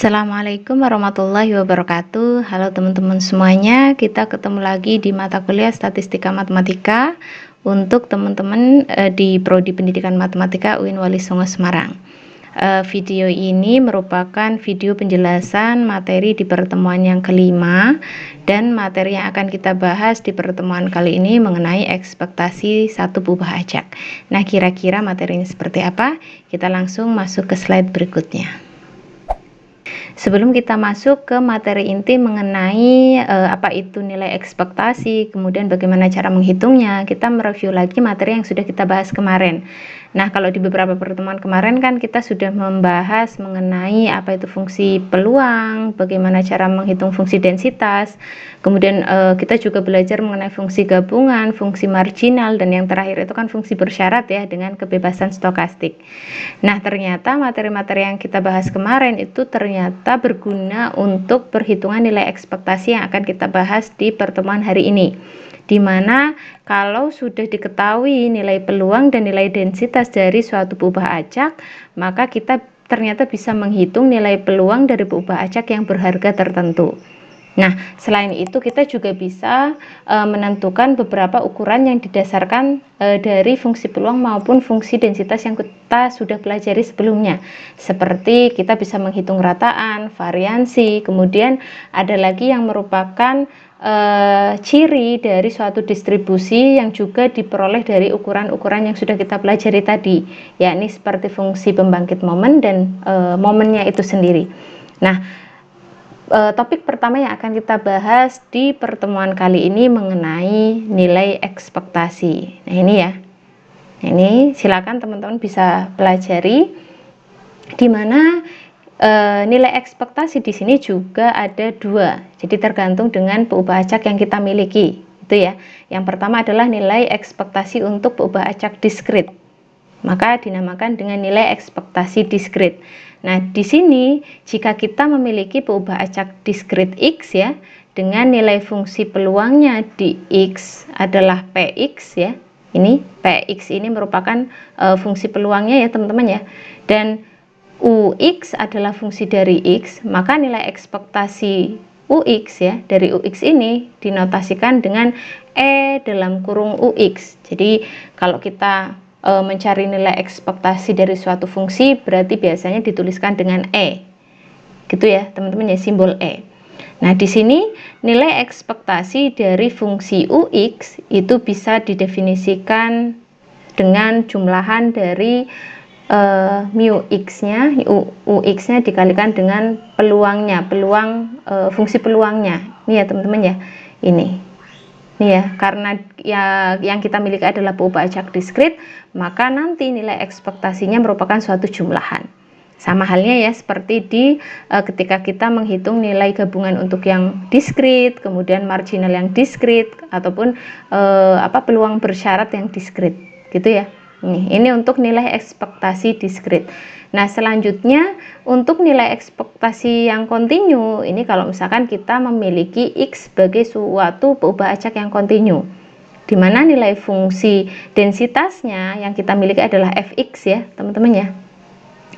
Assalamualaikum warahmatullahi wabarakatuh. Halo teman-teman semuanya, kita ketemu lagi di mata kuliah Statistika Matematika untuk teman-teman di Prodi Pendidikan Matematika UIN Wali Songo Semarang. Video ini merupakan video penjelasan materi di pertemuan yang kelima, dan materi yang akan kita bahas di pertemuan kali ini mengenai ekspektasi satu buah ajak. Nah, kira-kira materinya seperti apa? Kita langsung masuk ke slide berikutnya. Sebelum kita masuk ke materi inti mengenai apa itu nilai ekspektasi, kemudian bagaimana cara menghitungnya, kita mereview lagi materi yang sudah kita bahas kemarin. Nah, kalau di beberapa pertemuan kemarin kan kita sudah membahas mengenai apa itu fungsi peluang, bagaimana cara menghitung fungsi densitas, kemudian kita juga belajar mengenai fungsi gabungan, fungsi marginal, dan yang terakhir itu kan fungsi bersyarat ya dengan kebebasan stokastik. Nah, ternyata materi-materi yang kita bahas kemarin itu ternyata berguna untuk perhitungan nilai ekspektasi yang akan kita bahas di pertemuan hari ini, dimana kalau sudah diketahui nilai peluang dan nilai densitas dari suatu buah acak, maka kita ternyata bisa menghitung nilai peluang dari buah acak yang berharga tertentu. Nah, selain itu kita juga bisa menentukan beberapa ukuran yang didasarkan dari fungsi peluang maupun fungsi densitas yang kita sudah pelajari sebelumnya. Seperti kita bisa menghitung rataan, variansi, kemudian ada lagi yang merupakan ciri dari suatu distribusi yang juga diperoleh dari ukuran-ukuran yang sudah kita pelajari tadi, yakni seperti fungsi pembangkit momen dan momennya itu sendiri. Nah, topik pertama yang akan kita bahas di pertemuan kali ini mengenai nilai ekspektasi. Nah, ini ya. Ini silakan teman-teman bisa pelajari, di mana nilai ekspektasi di sini juga ada dua. Jadi tergantung dengan buah acak yang kita miliki, itu ya. Yang pertama adalah nilai ekspektasi untuk buah acak diskrit, maka dinamakan dengan nilai ekspektasi diskrit. Nah, di sini jika kita memiliki buah acak diskrit X ya, dengan nilai fungsi peluangnya di X adalah Px ya. Ini Px ini merupakan fungsi peluangnya ya, teman-teman ya. Dan Ux adalah fungsi dari X, maka nilai ekspektasi Ux ya, dari Ux ini dinotasikan dengan E dalam kurung Ux. Jadi kalau kita mencari nilai ekspektasi dari suatu fungsi, berarti biasanya dituliskan dengan E, gitu ya teman-teman ya, simbol E. Nah, di sini nilai ekspektasi dari fungsi Ux itu bisa didefinisikan dengan jumlahan dari mu x-nya, Ux-nya dikalikan dengan peluangnya, fungsi peluangnya. Ini ya teman-teman ya, ini ya, karena yang kita miliki adalah buah acak diskrit, maka nanti nilai ekspektasinya merupakan suatu jumlahan. Sama halnya ya seperti ketika kita menghitung nilai gabungan untuk yang diskrit, kemudian marginal yang diskrit, ataupun peluang bersyarat yang diskrit, gitu ya. Ini untuk nilai ekspektasi diskrit. Nah, selanjutnya untuk nilai ekspektasi yang kontinu, ini kalau misalkan kita memiliki X sebagai suatu buah acak yang kontinu, di mana nilai fungsi densitasnya yang kita miliki adalah Fx ya, teman-teman ya.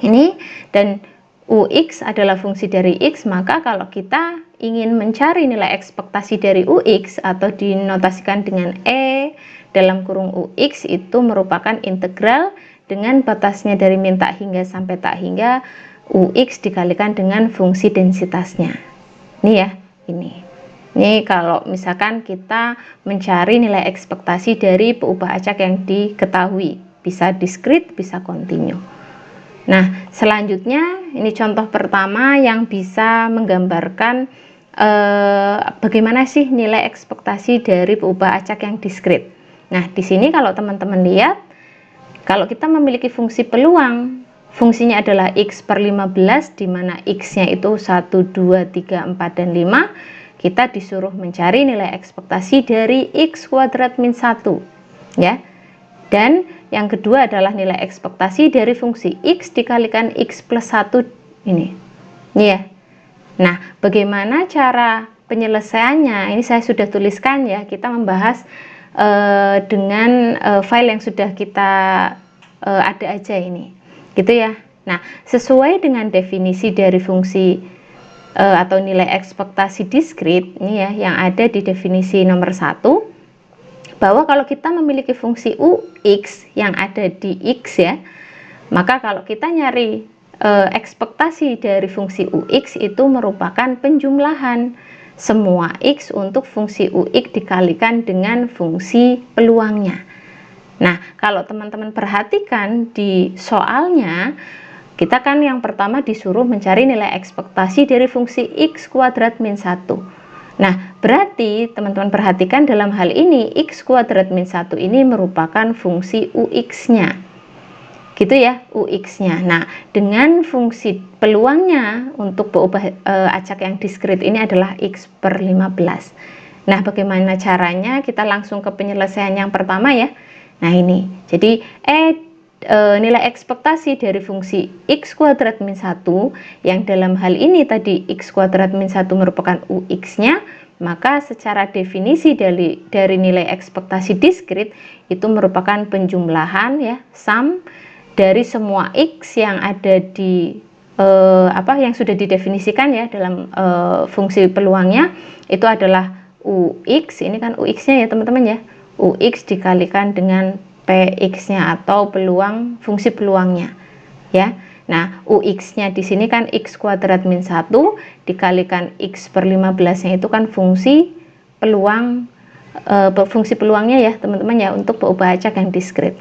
Ini dan Ux adalah fungsi dari X, maka kalau kita ingin mencari nilai ekspektasi dari Ux atau dinotasikan dengan E dalam kurung Ux, itu merupakan integral dengan batasnya dari min tak hingga sampai tak hingga Ux dikalikan dengan fungsi densitasnya. Ini ya, ini kalau misalkan kita mencari nilai ekspektasi dari buah acak yang diketahui, bisa diskrit, bisa kontinu. Nah, selanjutnya ini contoh pertama yang bisa menggambarkan bagaimana sih nilai ekspektasi dari buah acak yang diskrit. Nah, di sini kalau teman-teman lihat, kalau kita memiliki fungsi peluang, fungsinya adalah X per 15, di mana X-nya itu 1, 2, 3, 4, dan 5, kita disuruh mencari nilai ekspektasi dari X kuadrat min 1, ya. Dan yang kedua adalah nilai ekspektasi dari fungsi X dikalikan X plus 1, ini ya. Nah, bagaimana cara penyelesaiannya? Ini saya sudah tuliskan ya, kita membahas dengan file yang sudah kita ada aja ini, gitu ya. Nah, sesuai dengan definisi dari fungsi atau nilai ekspektasi diskrit ini ya, yang ada di definisi nomor 1, bahwa kalau kita memiliki fungsi UX yang ada di X ya, maka kalau kita nyari ekspektasi dari fungsi UX itu merupakan penjumlahan semua X untuk fungsi UX dikalikan dengan fungsi peluangnya. Nah, kalau teman-teman perhatikan di soalnya, kita kan yang pertama disuruh mencari nilai ekspektasi dari fungsi X kuadrat min 1. Nah, berarti teman-teman perhatikan dalam hal ini X kuadrat min 1 ini merupakan fungsi UX-nya. Gitu ya, UX-nya. Nah, dengan fungsi peluangnya untuk berubah acak yang diskrit ini adalah X per 15. Nah, bagaimana caranya? Kita langsung ke penyelesaian yang pertama ya. Nah, ini. Jadi, nilai ekspektasi dari fungsi X kuadrat min 1, yang dalam hal ini tadi X kuadrat min 1 merupakan UX-nya, maka secara definisi dari nilai ekspektasi diskrit itu merupakan penjumlahan ya, sum dari semua X yang ada di yang sudah didefinisikan ya dalam fungsi peluangnya, itu adalah UX, ini kan UX-nya ya teman-teman ya, UX dikalikan dengan PX-nya atau fungsi peluangnya ya. Nah, UX-nya di sini kan X kuadrat min 1 dikalikan X per 15-nya itu kan fungsi peluangnya ya teman-teman ya, untuk berubah acak yang diskrit.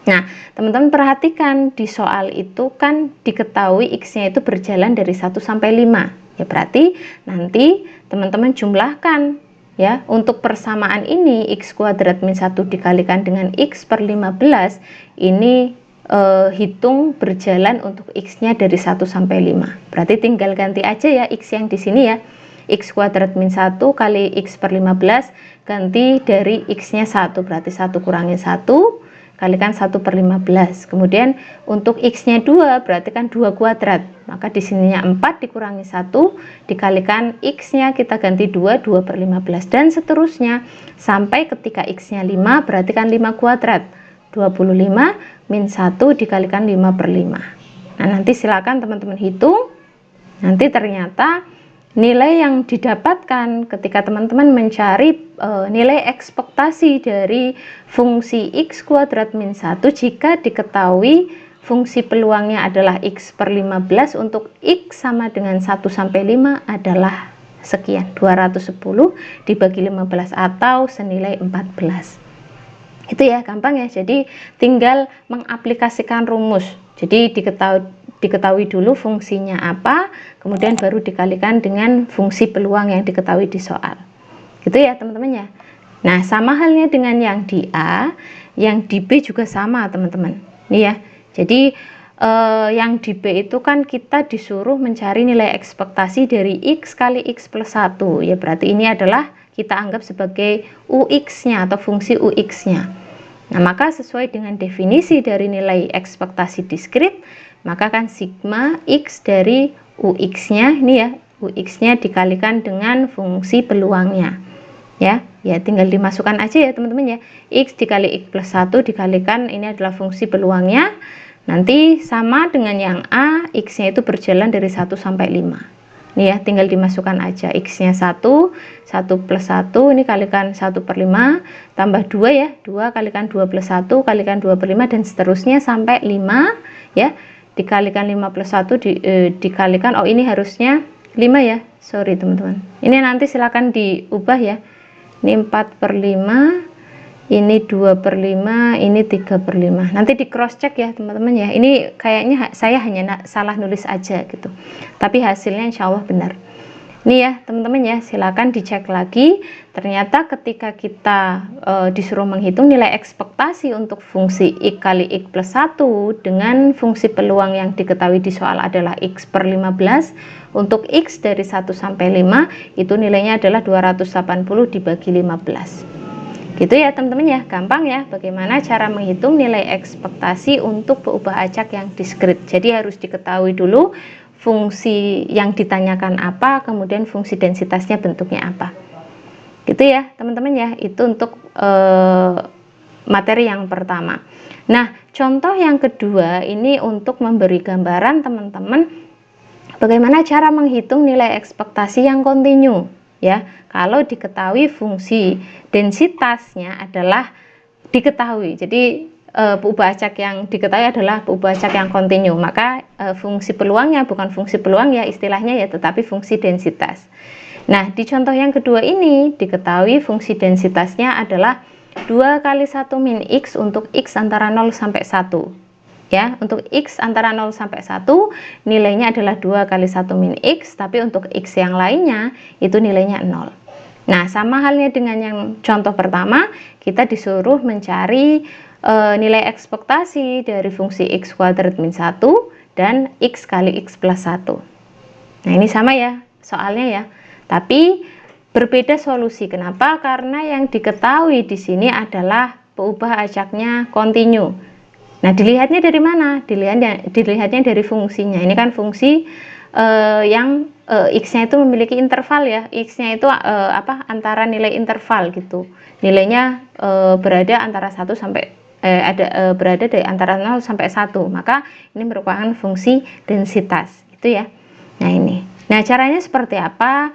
Nah, teman-teman perhatikan di soal itu kan diketahui X-nya itu berjalan dari 1 sampai 5. Ya berarti nanti teman-teman jumlahkan ya, untuk persamaan ini X kuadrat min 1 dikalikan dengan X per 15 ini hitung berjalan untuk X-nya dari 1 sampai 5. Berarti tinggal ganti aja ya X yang di sini ya. X kuadrat min 1 kali X per 15 ganti dari X-nya 1, berarti 1 kurangi 1 kalikan 1 per 15. Kemudian untuk X-nya 2 berarti kan 2 kuadrat. Maka di sininya 4 dikurangi 1 dikalikan X-nya kita ganti 2, 2 per 15 dan seterusnya sampai ketika X-nya 5 berarti kan 5 kuadrat. 25 min 1 dikalikan 5 per 5. Nah, nanti silakan teman-teman hitung. Nanti ternyata nilai yang didapatkan ketika teman-teman mencari nilai ekspektasi dari fungsi X kuadrat min 1 jika diketahui fungsi peluangnya adalah X per 15 untuk X sama dengan 1 sampai 5 adalah sekian, 210 dibagi 15 atau senilai 14. Itu ya, gampang ya. Jadi tinggal mengaplikasikan rumus. Jadi diketahui dulu fungsinya apa, kemudian baru dikalikan dengan fungsi peluang yang diketahui di soal. Gitu ya teman-teman ya. Nah, sama halnya dengan yang di A, yang di B juga sama teman-teman. Nih ya. Jadi yang di B itu kan kita disuruh mencari nilai ekspektasi dari X kali X plus 1. Ya berarti ini adalah kita anggap sebagai UX-nya atau fungsi UX-nya. Nah, maka sesuai dengan definisi dari nilai ekspektasi diskrit, maka kan sigma X dari UX-nya ini ya, UX-nya dikalikan dengan fungsi peluangnya. Ya tinggal dimasukkan aja ya teman-teman ya. X dikali X plus 1 dikalikan ini adalah fungsi peluangnya. Nanti sama dengan yang A, X-nya itu berjalan dari 1 sampai 5. Nih ya, tinggal dimasukkan aja X-nya 1 plus 1 ini kalikan 1 per 5 tambah 2 ya, 2 kalikan 2 plus 1 kalikan 2 per 5 dan seterusnya sampai 5 ya, dikalikan 5 plus 1 dikalikan, oh ini harusnya 5 ya, sorry teman-teman, ini nanti silakan diubah ya, ini 4 per 5, ini 2 per 5, ini 3 per 5. Nanti di cross check ya teman-teman ya. Ini kayaknya saya hanya salah nulis aja gitu. Tapi hasilnya insya Allah benar. Ini ya teman-teman ya, silakan dicek lagi. Ternyata ketika kita disuruh menghitung nilai ekspektasi untuk fungsi X kali X plus 1 dengan fungsi peluang yang diketahui di soal adalah X per 15. Untuk X dari 1 sampai 5 itu nilainya adalah 280 dibagi 15. Gitu ya teman-teman ya, gampang ya bagaimana cara menghitung nilai ekspektasi untuk berubah acak yang diskrit. Jadi harus diketahui dulu fungsi yang ditanyakan apa, kemudian fungsi densitasnya bentuknya apa. Gitu ya teman-teman ya, itu untuk materi yang pertama. Nah, contoh yang kedua ini untuk memberi gambaran teman-teman bagaimana cara menghitung nilai ekspektasi yang kontinu ya. Kalau diketahui fungsi densitasnya adalah diketahui. Jadi peubah acak yang diketahui adalah peubah acak yang kontinu. Maka fungsi peluangnya bukan fungsi peluang ya istilahnya ya, tetapi fungsi densitas. Nah, di contoh yang kedua ini diketahui fungsi densitasnya adalah 2 kali 1 min X untuk X antara 0 sampai 1. Ya, untuk X antara 0 sampai 1 nilainya adalah 2 kali 1 min X, tapi untuk X yang lainnya itu nilainya 0. Nah, sama halnya dengan yang contoh pertama, kita disuruh mencari nilai ekspektasi dari fungsi X kuadrat min 1 dan X kali X plus 1. Nah, ini sama ya soalnya ya, tapi berbeda solusi. Kenapa? Karena yang diketahui di sini adalah peubah acaknya kontinu. Nah, dilihatnya dari mana? Dilihatnya dari fungsinya. Ini kan fungsi yang X-nya itu memiliki interval ya. X-nya itu antara nilai interval gitu. Nilainya berada antara 1 sampai berada dari antara 0 sampai 1. Maka ini merupakan fungsi densitas gitu ya. Nah, ini. Nah, caranya seperti apa?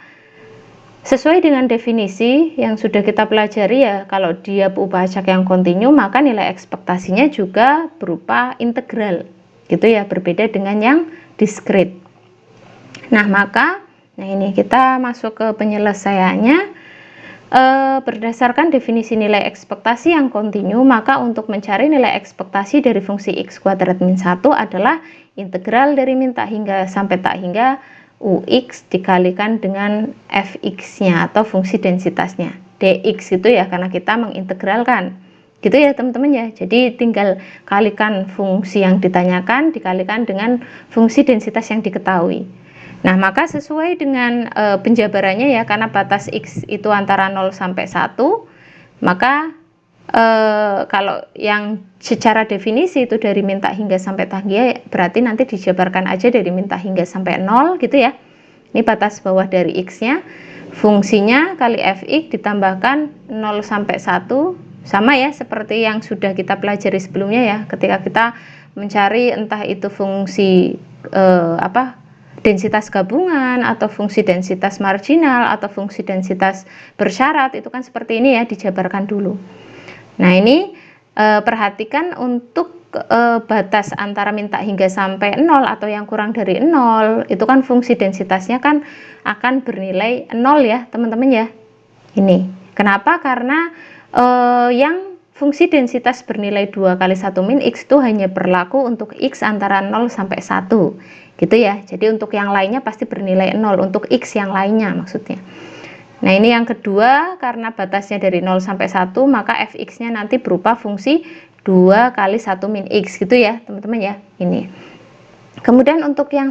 Sesuai dengan definisi yang sudah kita pelajari ya, kalau dia peubah acak yang kontinu maka nilai ekspektasinya juga berupa integral gitu ya, berbeda dengan yang diskrit. Nah, ini kita masuk ke penyelesaiannya. Berdasarkan definisi nilai ekspektasi yang kontinu, maka untuk mencari nilai ekspektasi dari fungsi X kuadrat min 1 adalah integral dari min tak hingga sampai tak hingga Ux dikalikan dengan Fx-nya atau fungsi densitasnya dx itu ya, karena kita mengintegralkan gitu ya teman-teman ya. Jadi tinggal kalikan fungsi yang ditanyakan dikalikan dengan fungsi densitas yang diketahui. Nah, maka sesuai dengan penjabarannya ya, karena batas X itu antara 0 sampai 1, maka kalau yang secara definisi itu dari min tak hingga sampai tak hingga, berarti nanti dijabarkan aja dari min tak hingga sampai 0 gitu ya. Ini batas bawah dari X-nya, fungsinya kali Fx ditambahkan 0 sampai 1, sama ya seperti yang sudah kita pelajari sebelumnya ya, ketika kita mencari entah itu fungsi densitas gabungan atau fungsi densitas marginal atau fungsi densitas bersyarat, itu kan seperti ini ya, dijabarkan dulu. Nah, ini perhatikan untuk batas antara min tak hingga sampai 0 atau yang kurang dari 0, itu kan fungsi densitasnya kan akan bernilai 0 ya teman-teman ya. Ini kenapa? Karena yang fungsi densitas bernilai 2 kali 1 min X itu hanya berlaku untuk X antara 0 sampai 1 gitu ya. Jadi untuk yang lainnya pasti bernilai 0, untuk X yang lainnya maksudnya. Nah, ini yang kedua, karena batasnya dari 0 sampai 1, maka Fx-nya nanti berupa fungsi 2 kali 1 min X gitu ya teman-teman ya. Ini. Kemudian untuk yang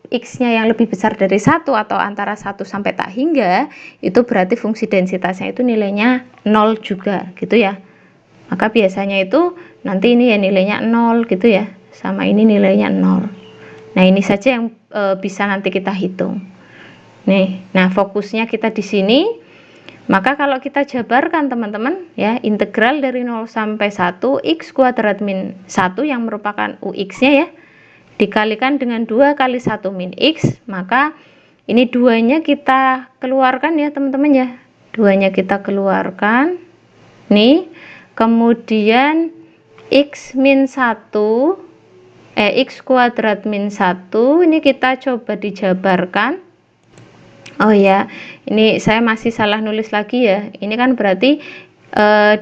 X-nya yang lebih besar dari 1 atau antara 1 sampai tak hingga, itu berarti fungsi densitasnya itu nilainya 0 juga gitu ya. Maka biasanya itu nanti ini ya nilainya 0 gitu ya, sama ini nilainya 0. Nah, ini saja yang bisa nanti kita hitung. Nih, nah fokusnya kita di sini. Maka kalau kita jabarkan teman-teman ya, integral dari 0 sampai 1 X kuadrat min 1 yang merupakan Ux-nya ya, dikalikan dengan 2 kali 1 min X, maka ini duanya kita keluarkan ya teman-teman ya. Duanya kita keluarkan. Nih, kemudian X min 1 X kuadrat min 1 ini kita coba dijabarkan. Oh ya, ini saya masih salah nulis lagi ya. Ini kan berarti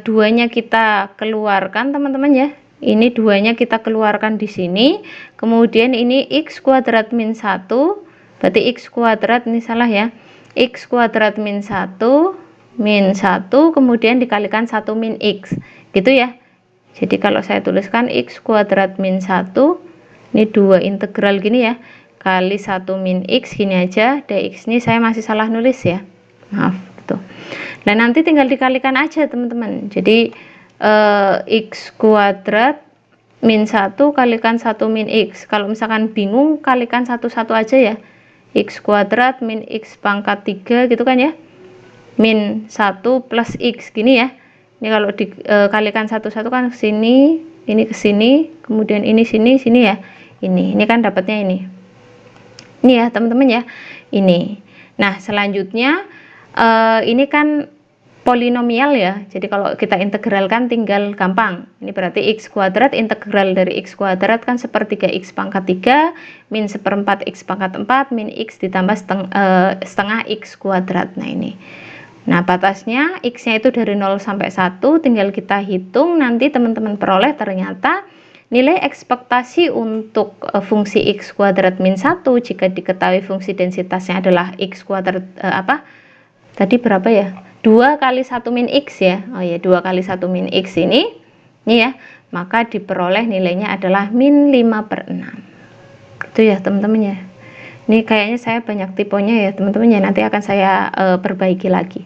duanya kita keluarkan teman-teman ya. Ini duanya kita keluarkan di sini. Kemudian ini X kuadrat min 1. Berarti X kuadrat, ini salah ya. X kuadrat min 1 kemudian dikalikan 1 min X. Gitu ya. Jadi kalau saya tuliskan X kuadrat min 1, ini 2 integral gini ya, kali 1 min X gini aja. Dx ini saya masih salah nulis ya, maaf tuh. Nah, nanti tinggal dikalikan aja teman-teman. Jadi X kuadrat min 1 kalikan 1 min X. Kalau misalkan bingung, kalikan satu-satu aja ya. X kuadrat min X pangkat 3 gitu kan ya, min 1 plus X gini ya. Ini kalau dikalikan satu-satu kan ke sini, ini ke sini, kemudian ini sini, sini ya. Ini kan dapatnya ini. Ini ya teman-teman ya. Ini. Nah, selanjutnya ini kan polinomial ya. Jadi kalau kita integralkan tinggal gampang. Ini berarti x kuadrat, integral dari x kuadrat kan sepertiga x pangkat 3 min seperempat x pangkat 4 min x ditambah setengah x kuadrat. Nah, ini. Nah, batasnya x-nya itu dari 0 sampai 1, tinggal kita hitung, nanti teman-teman peroleh ternyata nilai ekspektasi untuk fungsi x kuadrat min 1 jika diketahui fungsi densitasnya adalah x kuadrat tadi berapa ya? 2 kali 1 min x ya. Oh ya, 2 kali 1 min x ini ya, maka diperoleh nilainya adalah min 5/6. Itu ya teman-teman ya. Ini kayaknya saya banyak tipenya ya teman-teman ya, nanti akan saya perbaiki lagi.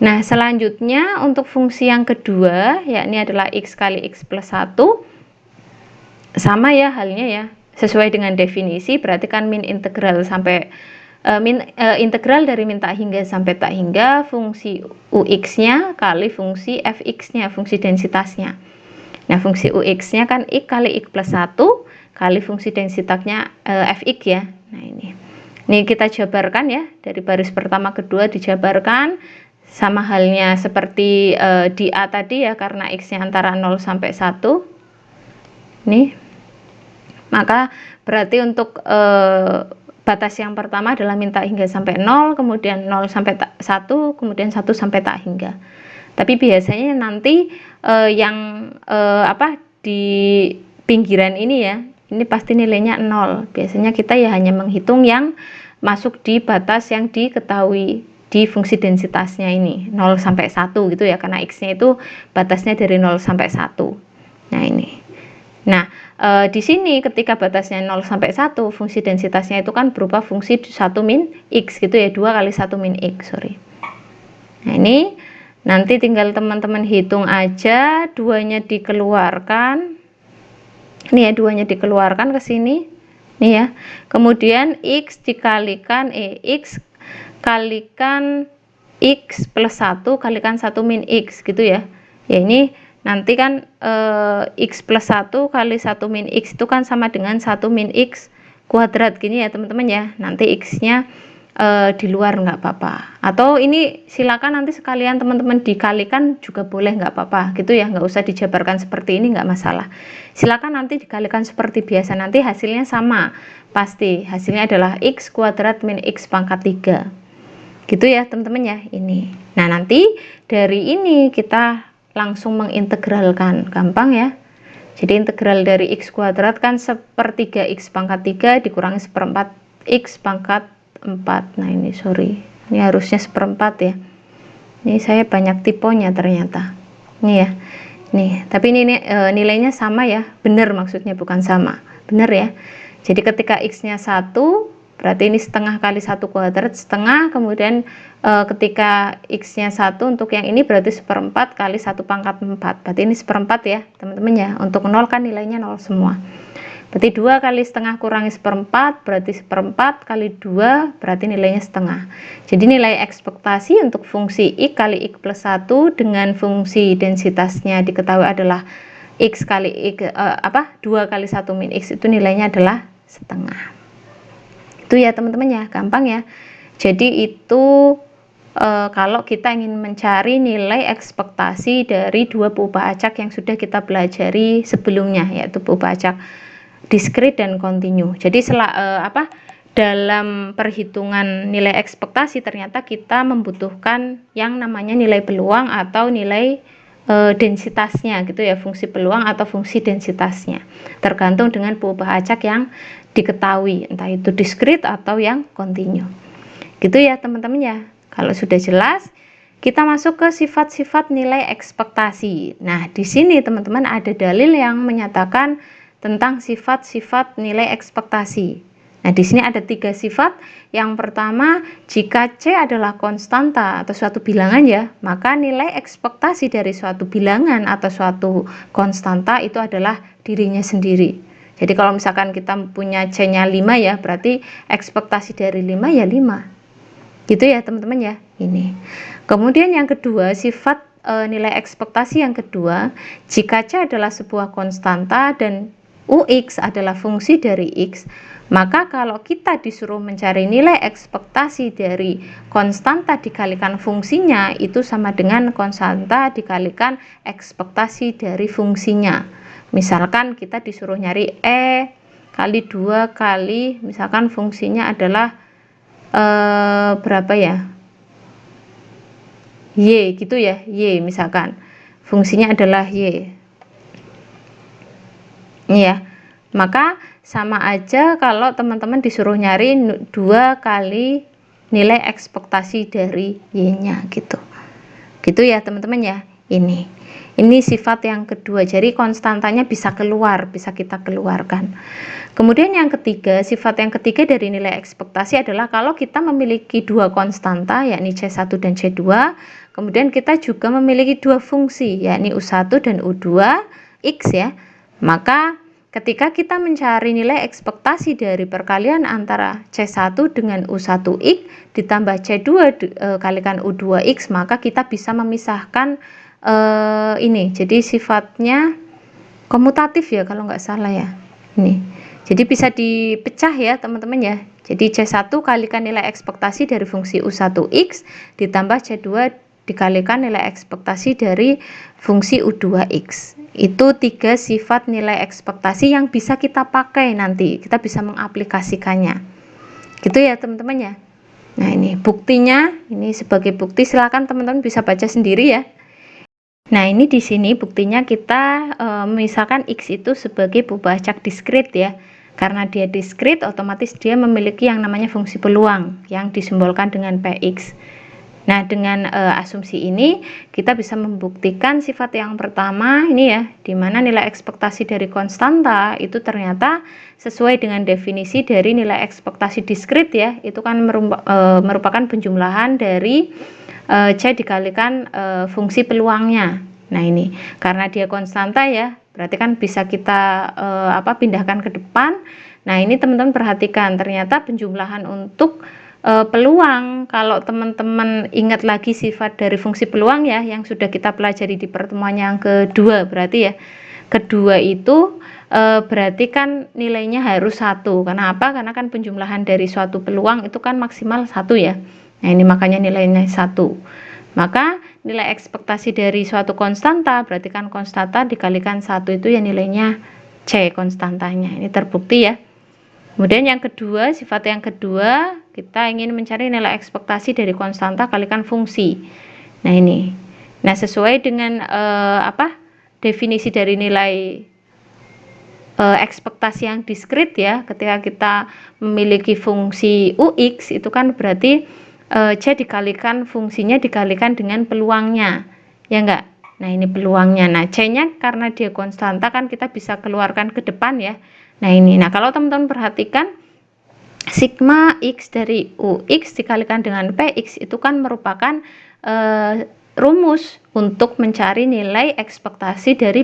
Nah, selanjutnya untuk fungsi yang kedua, yakni adalah x kali x plus 1. Sama ya halnya ya, sesuai dengan definisi, berarti kan min integral sampai integral dari min tak hingga sampai tak hingga fungsi ux-nya kali fungsi fx-nya, fungsi densitasnya. Nah, fungsi ux-nya kan x kali x plus 1 kali fungsi densitasnya fx ya. Nah, ini kita jabarkan ya, dari baris pertama kedua dijabarkan. Sama halnya seperti di A tadi ya, karena x-nya antara 0 sampai 1. Nih. Maka berarti untuk batas yang pertama adalah min tak hingga sampai 0, kemudian 0 sampai 1, kemudian 1 sampai tak hingga. Tapi biasanya nanti yang di pinggiran ini ya, ini pasti nilainya 0. Biasanya kita ya hanya menghitung yang masuk di batas yang diketahui di fungsi densitasnya ini 0 sampai 1 gitu ya, karena x-nya itu batasnya dari 0 sampai 1. Nah, ini. Nah, di sini ketika batasnya 0 sampai 1, fungsi densitasnya itu kan berupa fungsi 1 min x gitu ya, 2 kali 1 min x, sorry. Nah, ini nanti tinggal teman-teman hitung aja, 2-nya dikeluarkan. Ini ya, 2-nya dikeluarkan ke sini. Nih ya. Kemudian x dikalikan x kalikan x plus 1 kalikan 1 min x gitu ya. Ya, ini nanti kan x plus 1 kali 1 min x itu kan sama dengan 1 min x kuadrat gini ya teman-teman ya. Nanti x-nya di luar nggak apa-apa, atau ini silakan nanti sekalian teman-teman dikalikan juga boleh, nggak apa-apa gitu ya, nggak usah dijabarkan seperti ini, nggak masalah. Silakan nanti dikalikan seperti biasa, nanti hasilnya sama, pasti hasilnya adalah x kuadrat min x pangkat 3 gitu ya teman-teman ya. Ini, nah nanti dari ini kita langsung mengintegralkan, gampang ya. Jadi integral dari x kuadrat kan sepertiga x pangkat 3 dikurangi seperempat x pangkat 4. Nah, ini sorry, ini harusnya seperempat ya. Ini saya banyak tipenya ternyata. Ini ya, nih, tapi ini nilainya sama ya, benar maksudnya, bukan sama, benar ya. Jadi ketika x-nya 1, berarti ini setengah kali 1 kuadrat, setengah, kemudian ketika x-nya 1 untuk yang ini berarti seperempat kali 1 pangkat 4, berarti ini seperempat ya teman-teman ya. Untuk 0 kan nilainya 0 semua, berarti 2 kali setengah kurangi seperempat, berarti seperempat kali 2 berarti nilainya setengah. Jadi nilai ekspektasi untuk fungsi x kali x plus 1 dengan fungsi densitasnya diketahui adalah x kali x 2 kali 1 min x, itu nilainya adalah setengah. Itu ya teman-teman ya, gampang ya. Jadi itu kalau kita ingin mencari nilai ekspektasi dari dua peubah acak yang sudah kita pelajari sebelumnya, yaitu peubah acak diskrit dan kontinu. Jadi dalam perhitungan nilai ekspektasi ternyata kita membutuhkan yang namanya nilai peluang atau nilai densitasnya gitu ya, fungsi peluang atau fungsi densitasnya, tergantung dengan peubah acak yang diketahui, entah itu diskrit atau yang kontinu gitu ya teman-teman ya. Kalau sudah jelas, kita masuk ke sifat-sifat nilai ekspektasi. Nah, di sini teman-teman ada dalil yang menyatakan tentang sifat-sifat nilai ekspektasi. Nah, di sini ada 3 sifat. Yang pertama, jika C adalah konstanta atau suatu bilangan ya, maka nilai ekspektasi dari suatu bilangan atau suatu konstanta itu adalah dirinya sendiri. Jadi kalau misalkan kita punya C-nya 5 ya, berarti ekspektasi dari 5 ya 5. Gitu ya teman-teman ya. Ini. Kemudian yang kedua, sifat nilai ekspektasi yang kedua, jika C adalah sebuah konstanta dan UX adalah fungsi dari X, maka kalau kita disuruh mencari nilai ekspektasi dari konstanta dikalikan fungsinya, itu sama dengan konstanta dikalikan ekspektasi dari fungsinya. Misalkan kita disuruh nyari E kali 2 kali, misalkan fungsinya adalah berapa ya, Y gitu ya, Y misalkan fungsinya adalah Y ini ya, maka sama aja kalau teman-teman disuruh nyari 2 kali nilai ekspektasi dari Y nya gitu ya teman-teman ya. Ini sifat yang kedua, jadi konstantanya bisa keluar, bisa kita keluarkan. Kemudian yang ketiga, sifat yang ketiga dari nilai ekspektasi adalah kalau kita memiliki dua konstanta yakni C1 dan C2, kemudian kita juga memiliki dua fungsi yakni U1 dan U2X ya, maka ketika kita mencari nilai ekspektasi dari perkalian antara C1 dengan U1X ditambah C2 kalikan U2X, maka kita bisa memisahkan ini, jadi sifatnya komutatif ya kalau nggak salah ya. Ini jadi bisa dipecah ya teman-teman ya. Jadi C1 kalikan nilai ekspektasi dari fungsi U1X ditambah C2 dikalikan nilai ekspektasi dari fungsi U2X. Itu 3 sifat nilai ekspektasi yang bisa kita pakai nanti, kita bisa mengaplikasikannya gitu ya teman-teman ya. Nah ini buktinya, ini sebagai bukti silakan teman-teman bisa baca sendiri ya. Nah ini di sini buktinya kita misalkan X itu sebagai pembaca diskrit ya, karena dia diskrit otomatis dia memiliki yang namanya fungsi peluang yang disimbolkan dengan Px. Nah dengan asumsi ini kita bisa membuktikan sifat yang pertama ini ya, dimana nilai ekspektasi dari konstanta itu ternyata sesuai dengan definisi dari nilai ekspektasi diskrit ya, itu kan merupakan penjumlahan dari C dikalikan fungsi peluangnya. Nah ini karena dia konstanta ya, berarti kan bisa kita pindahkan ke depan. Nah ini teman-teman perhatikan, ternyata penjumlahan untuk peluang, kalau teman-teman ingat lagi sifat dari fungsi peluang ya yang sudah kita pelajari di pertemuan yang kedua, berarti ya kedua itu berarti kan nilainya harus 1. Karena apa? Karena kan penjumlahan dari suatu peluang itu kan maksimal 1 ya. Nah ini makanya nilainya 1. Maka nilai ekspektasi dari suatu konstanta berarti kan konstanta dikalikan 1 itu ya nilainya C konstantanya. Ini terbukti ya. Kemudian yang kedua, sifat yang kedua, kita ingin mencari nilai ekspektasi dari konstanta kalikan fungsi. Nah ini. Nah sesuai dengan definisi dari nilai ekspektasi yang diskrit ya, ketika kita memiliki fungsi UX itu kan berarti C dikalikan fungsinya dikalikan dengan peluangnya ya enggak. Nah ini peluangnya, nah C nya karena dia konstanta kan kita bisa keluarkan ke depan ya. Nah ini, nah kalau teman-teman perhatikan sigma X dari UX dikalikan dengan PX itu kan merupakan rumus untuk mencari nilai ekspektasi dari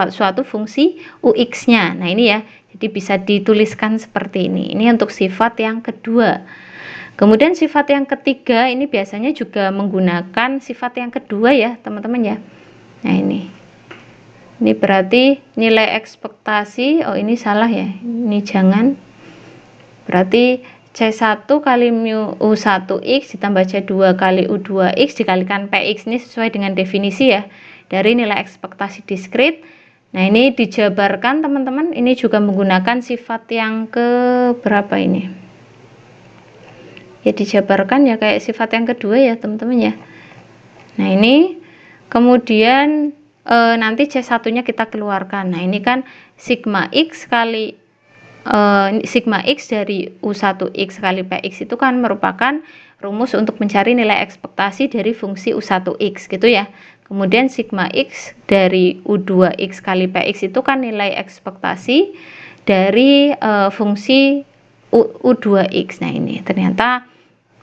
suatu fungsi UX-nya. Nah ini ya, jadi bisa dituliskan seperti ini. Ini untuk sifat yang kedua. Kemudian sifat yang ketiga ini biasanya juga menggunakan sifat yang kedua ya teman-teman ya. Nah ini berarti nilai ekspektasi, oh ini salah ya, ini jangan, berarti C1 kali mu U1X ditambah C2 kali U2X dikalikan PX, ini sesuai dengan definisi ya dari nilai ekspektasi diskrit. Nah ini dijabarkan teman-teman, ini juga menggunakan sifat yang ke berapa ini ya, dijabarkan ya kayak sifat yang kedua ya teman-teman ya. Nah ini kemudian nanti C1 nya kita keluarkan. Nah ini kan sigma X kali sigma X dari U1X kali PX itu kan merupakan rumus untuk mencari nilai ekspektasi dari fungsi U1X gitu ya. Kemudian sigma X dari U2X kali PX itu kan nilai ekspektasi dari fungsi U2X. Nah ini ternyata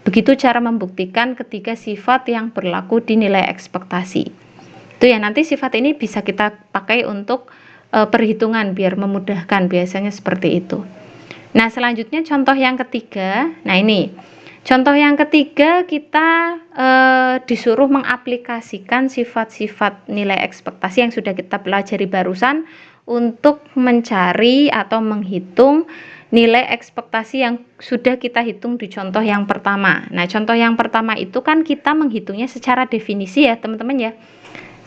begitu cara membuktikan ketiga sifat yang berlaku di nilai ekspektasi. Itu ya, nanti sifat ini bisa kita pakai untuk perhitungan biar memudahkan, biasanya seperti itu. Nah selanjutnya contoh yang ketiga. Nah ini Contoh yang ketiga, kita disuruh mengaplikasikan sifat-sifat nilai ekspektasi yang sudah kita pelajari barusan untuk mencari atau menghitung nilai ekspektasi yang sudah kita hitung di contoh yang pertama. Nah, contoh yang pertama itu kan kita menghitungnya secara definisi ya, teman-teman ya.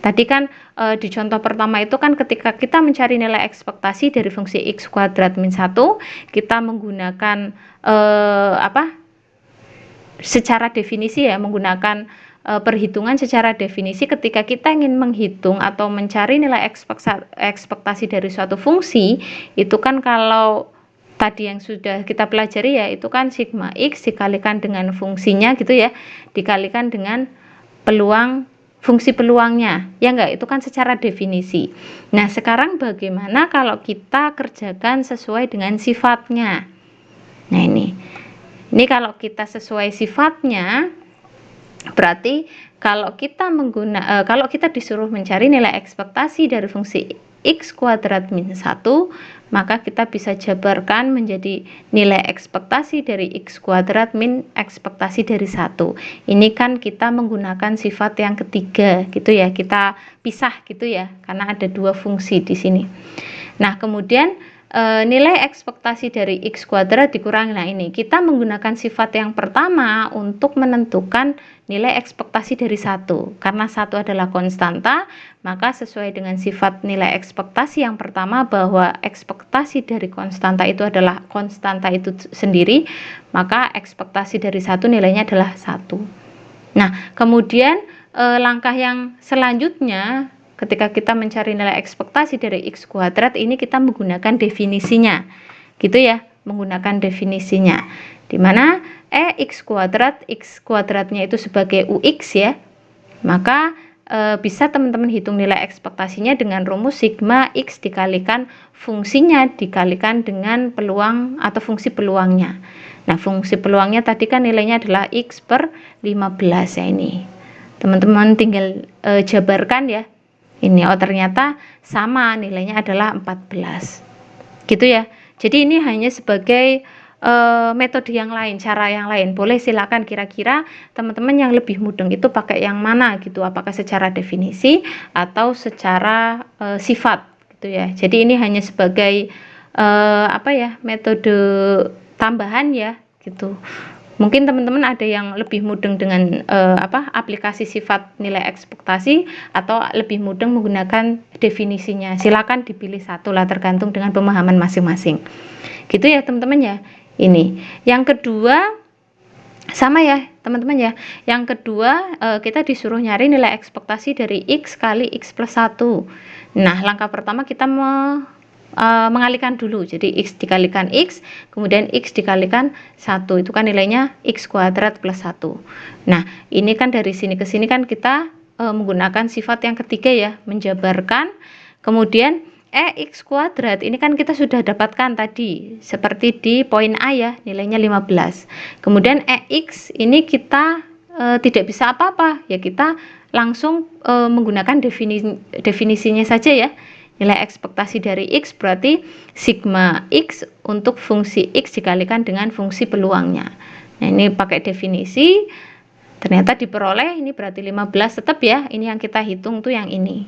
Tadi kan di contoh pertama itu kan ketika kita mencari nilai ekspektasi dari fungsi x kuadrat min 1, kita menggunakan secara definisi ya, menggunakan perhitungan secara definisi. Ketika kita ingin menghitung atau mencari nilai ekspektasi dari suatu fungsi, itu kan kalau tadi yang sudah kita pelajari ya, itu kan sigma x dikalikan dengan fungsinya gitu ya, dikalikan dengan peluang fungsi peluangnya, ya enggak, itu kan secara definisi. Nah, sekarang bagaimana kalau kita kerjakan sesuai dengan sifatnya? Nah, ini kalau kita sesuai sifatnya, berarti kalau kita disuruh mencari nilai ekspektasi dari fungsi x kuadrat min 1, maka kita bisa jabarkan menjadi nilai ekspektasi dari x kuadrat min ekspektasi dari 1. Ini kan kita menggunakan sifat yang ketiga gitu ya, kita pisah gitu ya, karena ada dua fungsi di sini. Nah, kemudian nilai ekspektasi dari x kuadrat dikurangi. Nah, ini kita menggunakan sifat yang pertama untuk menentukan nilai ekspektasi dari 1. Karena 1 adalah konstanta, maka sesuai dengan sifat nilai ekspektasi yang pertama bahwa ekspektasi dari konstanta itu adalah konstanta itu sendiri, maka ekspektasi dari 1 nilainya adalah 1. Nah, kemudian langkah yang selanjutnya ketika kita mencari nilai ekspektasi dari x kuadrat, ini kita menggunakan definisinya gitu ya, menggunakan definisinya, dimana x kuadratnya itu sebagai ux ya, maka bisa teman-teman hitung nilai ekspektasinya dengan rumus sigma x dikalikan fungsinya dikalikan dengan peluang atau fungsi peluangnya. Nah, fungsi peluangnya tadi kan nilainya adalah x per 15 ya, ini teman-teman tinggal jabarkan ya. Ini ternyata sama, nilainya adalah 14 gitu ya. Jadi ini hanya sebagai metode yang lain, cara yang lain. Boleh silakan kira-kira teman-teman yang lebih mudeng itu pakai yang mana gitu, apakah secara definisi atau secara sifat gitu ya. Jadi ini hanya sebagai metode tambahan ya gitu. Mungkin teman-teman ada yang lebih mudeng dengan aplikasi sifat nilai ekspektasi atau lebih mudeng menggunakan definisinya. Silakan dipilih satu lah, tergantung dengan pemahaman masing-masing. Gitu ya teman-teman ya. Ini. Yang kedua sama ya teman-teman ya. Yang kedua kita disuruh nyari nilai ekspektasi dari x kali x plus 1. Nah, langkah pertama kita mengalihkan dulu, jadi x dikalikan x, kemudian x dikalikan 1, itu kan nilainya x kuadrat plus 1. Nah, ini kan dari sini ke sini kan kita menggunakan sifat yang ketiga ya, menjabarkan. Kemudian x kuadrat ini kan kita sudah dapatkan tadi seperti di poin A ya, nilainya 15. Kemudian x ini kita tidak bisa apa-apa ya, kita langsung menggunakan definisinya saja ya. Nilai ekspektasi dari x berarti sigma x untuk fungsi x dikalikan dengan fungsi peluangnya. Nah, ini pakai definisi, ternyata diperoleh ini berarti 15 tetap ya, ini yang kita hitung tuh yang ini.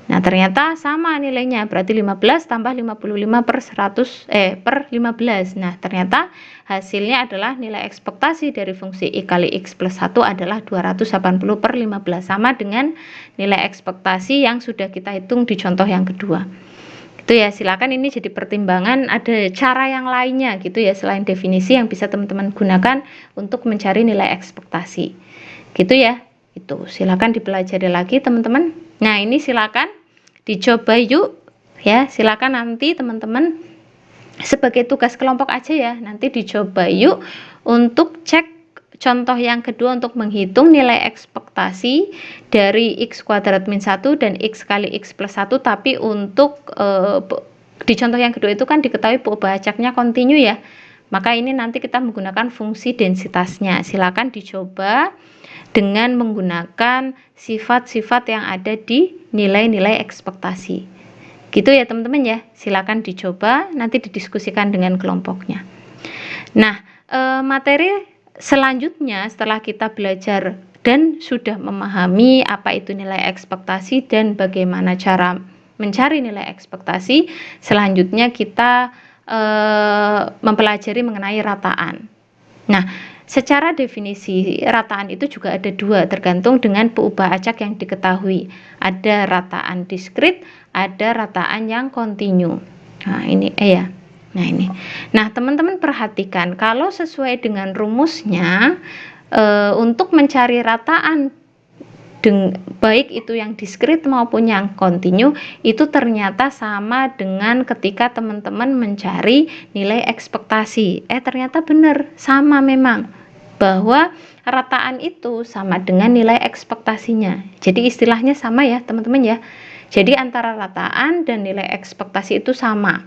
Nah, ternyata sama nilainya, berarti 15 tambah 55 per 100 per 15. Nah, ternyata hasilnya adalah nilai ekspektasi dari fungsi i kali x plus 1 adalah 280 per 15, sama dengan nilai ekspektasi yang sudah kita hitung di contoh yang kedua. Itu ya, silakan ini jadi pertimbangan, ada cara yang lainnya gitu ya selain definisi yang bisa teman-teman gunakan untuk mencari nilai ekspektasi. Gitu ya. Itu silakan dipelajari lagi teman-teman. Nah, ini silakan dicoba yuk ya, silakan nanti teman-teman sebagai tugas kelompok aja ya, nanti dicoba yuk untuk cek contoh yang kedua untuk menghitung nilai ekspektasi dari x kuadrat min 1 dan x kali x plus 1, tapi untuk di contoh yang kedua itu kan diketahui pembacaknya kontinu ya, maka ini nanti kita menggunakan fungsi densitasnya. Silakan dicoba dengan menggunakan sifat-sifat yang ada di nilai-nilai ekspektasi. Gitu ya teman-teman ya, silakan dicoba, nanti didiskusikan dengan kelompoknya. Nah, materi selanjutnya setelah kita belajar dan sudah memahami apa itu nilai ekspektasi dan bagaimana cara mencari nilai ekspektasi, selanjutnya kita mempelajari mengenai rataan. Nah, secara definisi rataan itu juga ada dua, tergantung dengan peubah acak yang diketahui. Ada rataan diskrit, ada rataan yang kontinu. Nah, ini ya. Nah, ini. Nah, teman-teman perhatikan kalau sesuai dengan rumusnya untuk mencari rataan baik itu yang diskrit maupun yang kontinu itu ternyata sama dengan ketika teman-teman mencari nilai ekspektasi. Ternyata benar, sama memang, bahwa rataan itu sama dengan nilai ekspektasinya. Jadi istilahnya sama ya teman-teman ya. Jadi antara rataan dan nilai ekspektasi itu sama,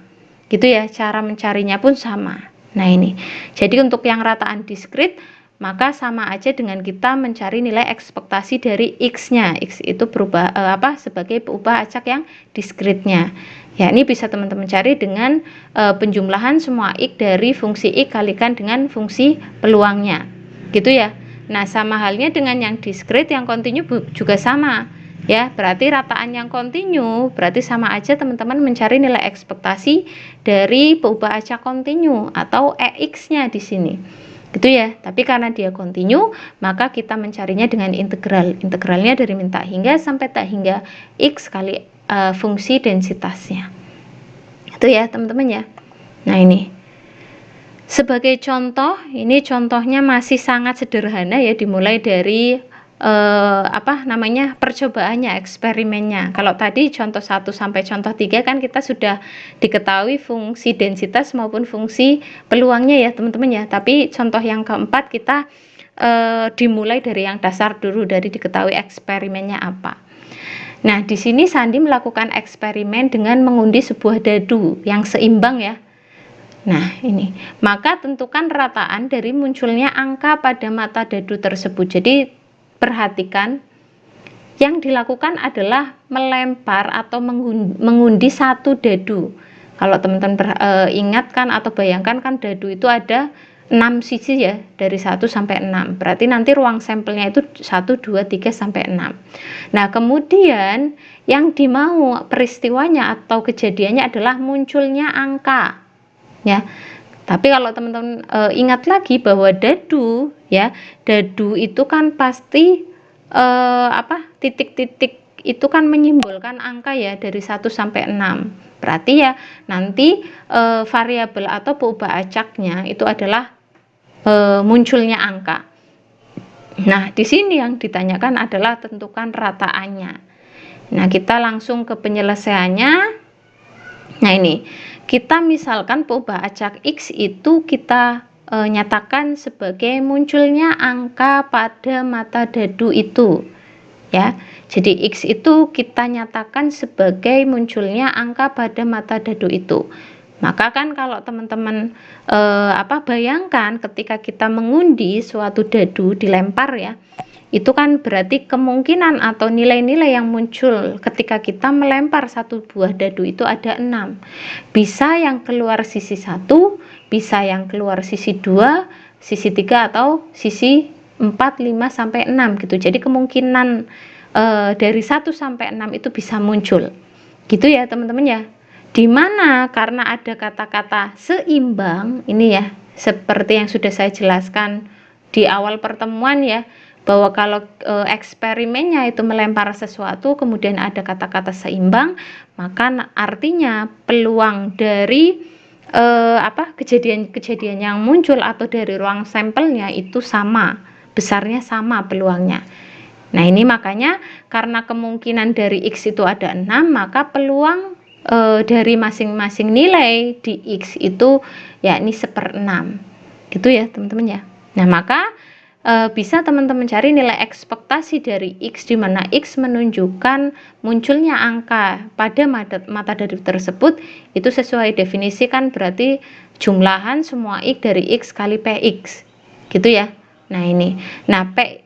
gitu ya, cara mencarinya pun sama. Nah ini, jadi untuk yang rataan diskrit maka sama aja dengan kita mencari nilai ekspektasi dari X-nya. X itu berubah sebagai peubah acak yang diskritnya. Ya, ini bisa teman-teman cari dengan penjumlahan semua X dari fungsi X kalikan dengan fungsi peluangnya. Gitu ya. Nah, sama halnya dengan yang diskrit, yang kontinu juga sama. Ya, berarti rataan yang kontinu berarti sama aja teman-teman mencari nilai ekspektasi dari peubah acak kontinu atau EX-nya di sini. Gitu ya. Tapi karena dia kontinu, maka kita mencarinya dengan integral. Integralnya dari min tak hingga sampai tak hingga X kali fungsi densitasnya. Itu ya, teman-teman ya. Nah, ini. Sebagai contoh, ini contohnya masih sangat sederhana ya, dimulai dari percobaannya, eksperimennya. Kalau tadi contoh 1 sampai contoh 3 kan kita sudah diketahui fungsi densitas maupun fungsi peluangnya ya teman-teman ya. Tapi contoh yang keempat kita dimulai dari yang dasar dulu, dari diketahui eksperimennya apa. Nah, di sini Sandi melakukan eksperimen dengan mengundi sebuah dadu yang seimbang ya. Nah, ini. Maka tentukan rataan dari munculnya angka pada mata dadu tersebut. Jadi perhatikan, yang dilakukan adalah melempar atau mengundi satu dadu. Kalau teman-teman ingatkan atau bayangkan kan dadu itu ada 6 sisi ya, dari 1 sampai 6. Berarti nanti ruang sampelnya itu 1, 2, 3 sampai 6. Nah, kemudian yang dimau peristiwanya atau kejadiannya adalah munculnya angka. Ya. Tapi kalau teman-teman ingat lagi bahwa dadu itu kan pasti titik-titik itu kan menyimbolkan angka ya, dari 1 sampai 6. Berarti ya nanti variabel atau peubah acaknya itu adalah munculnya angka. Nah, di sini yang ditanyakan adalah tentukan rataannya. Nah, kita langsung ke penyelesaiannya. Nah, ini. Kita misalkan peubah acak X itu kita nyatakan sebagai munculnya angka pada mata dadu itu ya. Jadi X itu kita nyatakan sebagai munculnya angka pada mata dadu itu. Maka kan kalau teman-teman bayangkan ketika kita mengundi suatu dadu dilempar ya, itu kan berarti kemungkinan atau nilai-nilai yang muncul ketika kita melempar satu buah dadu itu ada 6. Bisa yang keluar sisi 1, bisa yang keluar sisi 2, sisi 3 atau sisi 4, 5 sampai 6 gitu. Jadi kemungkinan dari 1 sampai 6 itu bisa muncul. Gitu ya, teman-teman ya. Dimana karena ada kata-kata seimbang ini ya, seperti yang sudah saya jelaskan di awal pertemuan ya, bahwa kalau eksperimennya itu melempar sesuatu kemudian ada kata-kata seimbang, maka artinya peluang dari kejadian-kejadian yang muncul atau dari ruang sampelnya itu sama, besarnya sama peluangnya. Nah, ini makanya karena kemungkinan dari X itu ada 6, maka peluang dari masing-masing nilai di X itu yakni 1/6. Gitu ya, teman-teman ya. Nah, maka bisa teman-teman cari nilai ekspektasi dari X, di mana X menunjukkan munculnya angka pada mata dadu tersebut. Itu sesuai definisi kan berarti jumlahan semua X dari X kali PX gitu ya. Nah, ini. Nah, P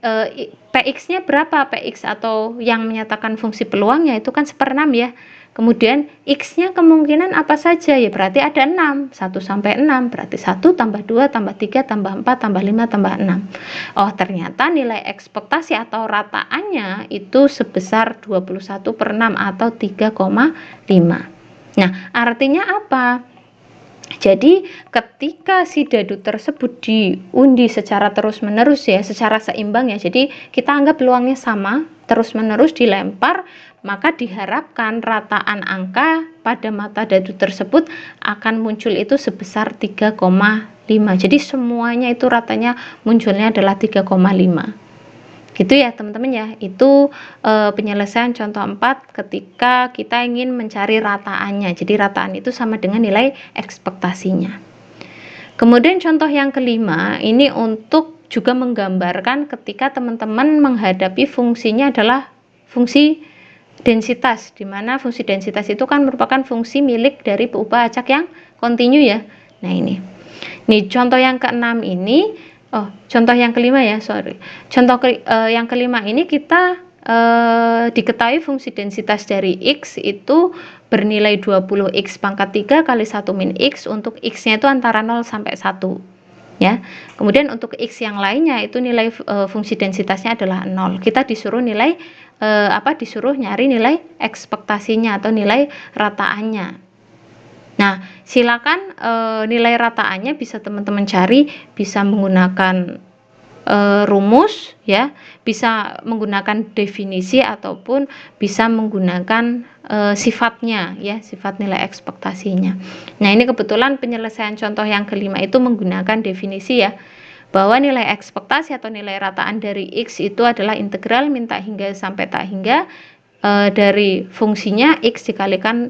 Px-nya berapa? Px atau yang menyatakan fungsi peluangnya itu kan 1/6 ya. Kemudian X-nya kemungkinan apa saja ya, berarti ada 6, 1 sampai 6, berarti 1 tambah 2 tambah 3 tambah 4 tambah 5 tambah 6. Oh, ternyata nilai ekspektasi atau rataannya itu sebesar 21/6 atau 3,5. Nah, artinya apa? Jadi ketika si dadu tersebut diundi secara terus-menerus ya, secara seimbang ya, jadi kita anggap peluangnya sama, terus-menerus dilempar, maka diharapkan rataan angka pada mata dadu tersebut akan muncul itu sebesar 3,5. Jadi semuanya itu ratanya munculnya adalah 3,5. Gitu ya teman-teman ya. Itu penyelesaian contoh 4 ketika kita ingin mencari rataannya. Jadi rataan itu sama dengan nilai ekspektasinya. Kemudian contoh yang kelima, ini untuk juga menggambarkan ketika teman-teman menghadapi fungsinya adalah fungsi densitas, di mana fungsi densitas itu kan merupakan fungsi milik dari peubah acak yang kontinu ya. Nah ini contoh yang keenam ini, contoh yang kelima ya, contoh yang kelima ini kita diketahui fungsi densitas dari X itu bernilai 20 X pangkat 3 kali 1 min X, untuk X nya itu antara 0 sampai 1 ya. Kemudian untuk X yang lainnya itu nilai fungsi densitasnya adalah 0. Kita disuruh nilai disuruh nyari nilai ekspektasinya atau nilai rataannya. Nah, silakan nilai rataannya bisa teman-teman cari, bisa menggunakan rumus ya, bisa menggunakan definisi ataupun bisa menggunakan sifatnya ya, sifat nilai ekspektasinya. Nah, ini kebetulan penyelesaian contoh yang kelima itu menggunakan definisi ya, bahwa nilai ekspektasi atau nilai rataan dari X itu adalah integral min tak hingga sampai tak hingga dari fungsinya X dikalikan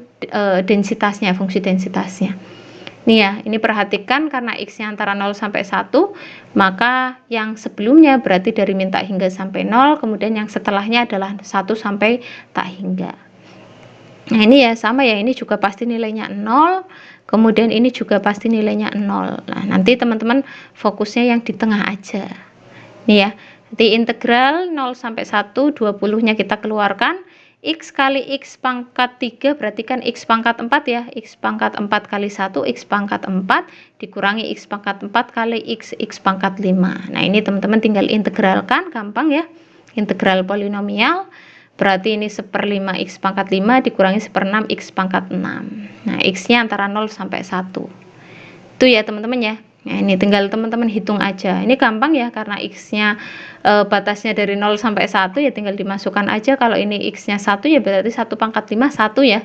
densitasnya, fungsi densitasnya. Nih ya, ini perhatikan karena X-nya antara 0 sampai 1, maka yang sebelumnya berarti dari min tak hingga sampai 0, kemudian yang setelahnya adalah 1 sampai tak hingga. Nah ini ya sama ya, ini juga pasti nilainya 0, kemudian ini juga pasti nilainya 0. Nah nanti teman-teman fokusnya yang di tengah aja. Nih ya, nanti integral 0 sampai 1, 20-nya kita keluarkan. X kali X pangkat 3 berarti kan X pangkat 4 ya, X pangkat 4 kali 1 X pangkat 4 dikurangi X pangkat 4 kali X pangkat 5. Nah ini teman-teman tinggal integralkan, gampang ya, integral polinomial berarti ini 1/5 X pangkat 5 dikurangi 1/6 X pangkat 6. Nah X nya antara 0 sampai 1 itu ya teman-teman ya. Nah, ini tinggal teman-teman hitung aja. Ini gampang ya, karena X-nya batasnya dari 0 sampai 1 ya, tinggal dimasukkan aja. Kalau ini X-nya 1 ya berarti 1 pangkat 5 1 ya.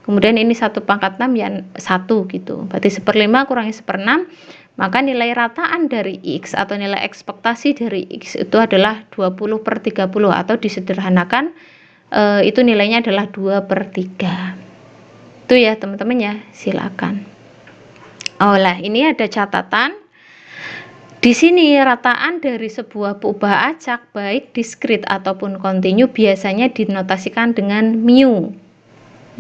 Kemudian ini 1 pangkat 6 ya 1 gitu. Berarti 1/5 kurangi 1/6, maka nilai rataan dari X atau nilai ekspektasi dari X itu adalah 20/30 atau disederhanakan itu nilainya adalah 2/3. Itu ya teman-teman ya, silakan. Oh lah, ini ada catatan. Di sini rataan dari sebuah peubah acak baik diskrit ataupun kontinu biasanya dinotasikan dengan mu.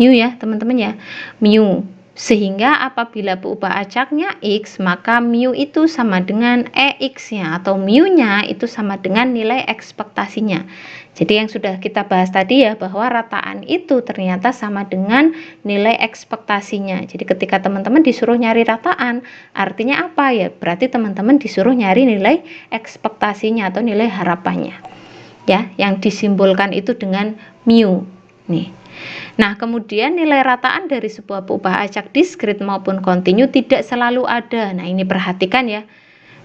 Mu ya, teman-teman ya. Mu. Sehingga apabila peubah acaknya X, maka mu itu sama dengan EX-nya atau mu-nya itu sama dengan nilai ekspektasinya. Jadi yang sudah kita bahas tadi ya, bahwa rataan itu ternyata sama dengan nilai ekspektasinya. Jadi ketika teman-teman disuruh nyari rataan, artinya apa ya? Berarti teman-teman disuruh nyari nilai ekspektasinya atau nilai harapannya. Ya, yang disimbolkan itu dengan mu. Nih. Nah, kemudian nilai rataan dari sebuah peubah acak diskrit maupun kontinu tidak selalu ada. Nah, ini perhatikan ya.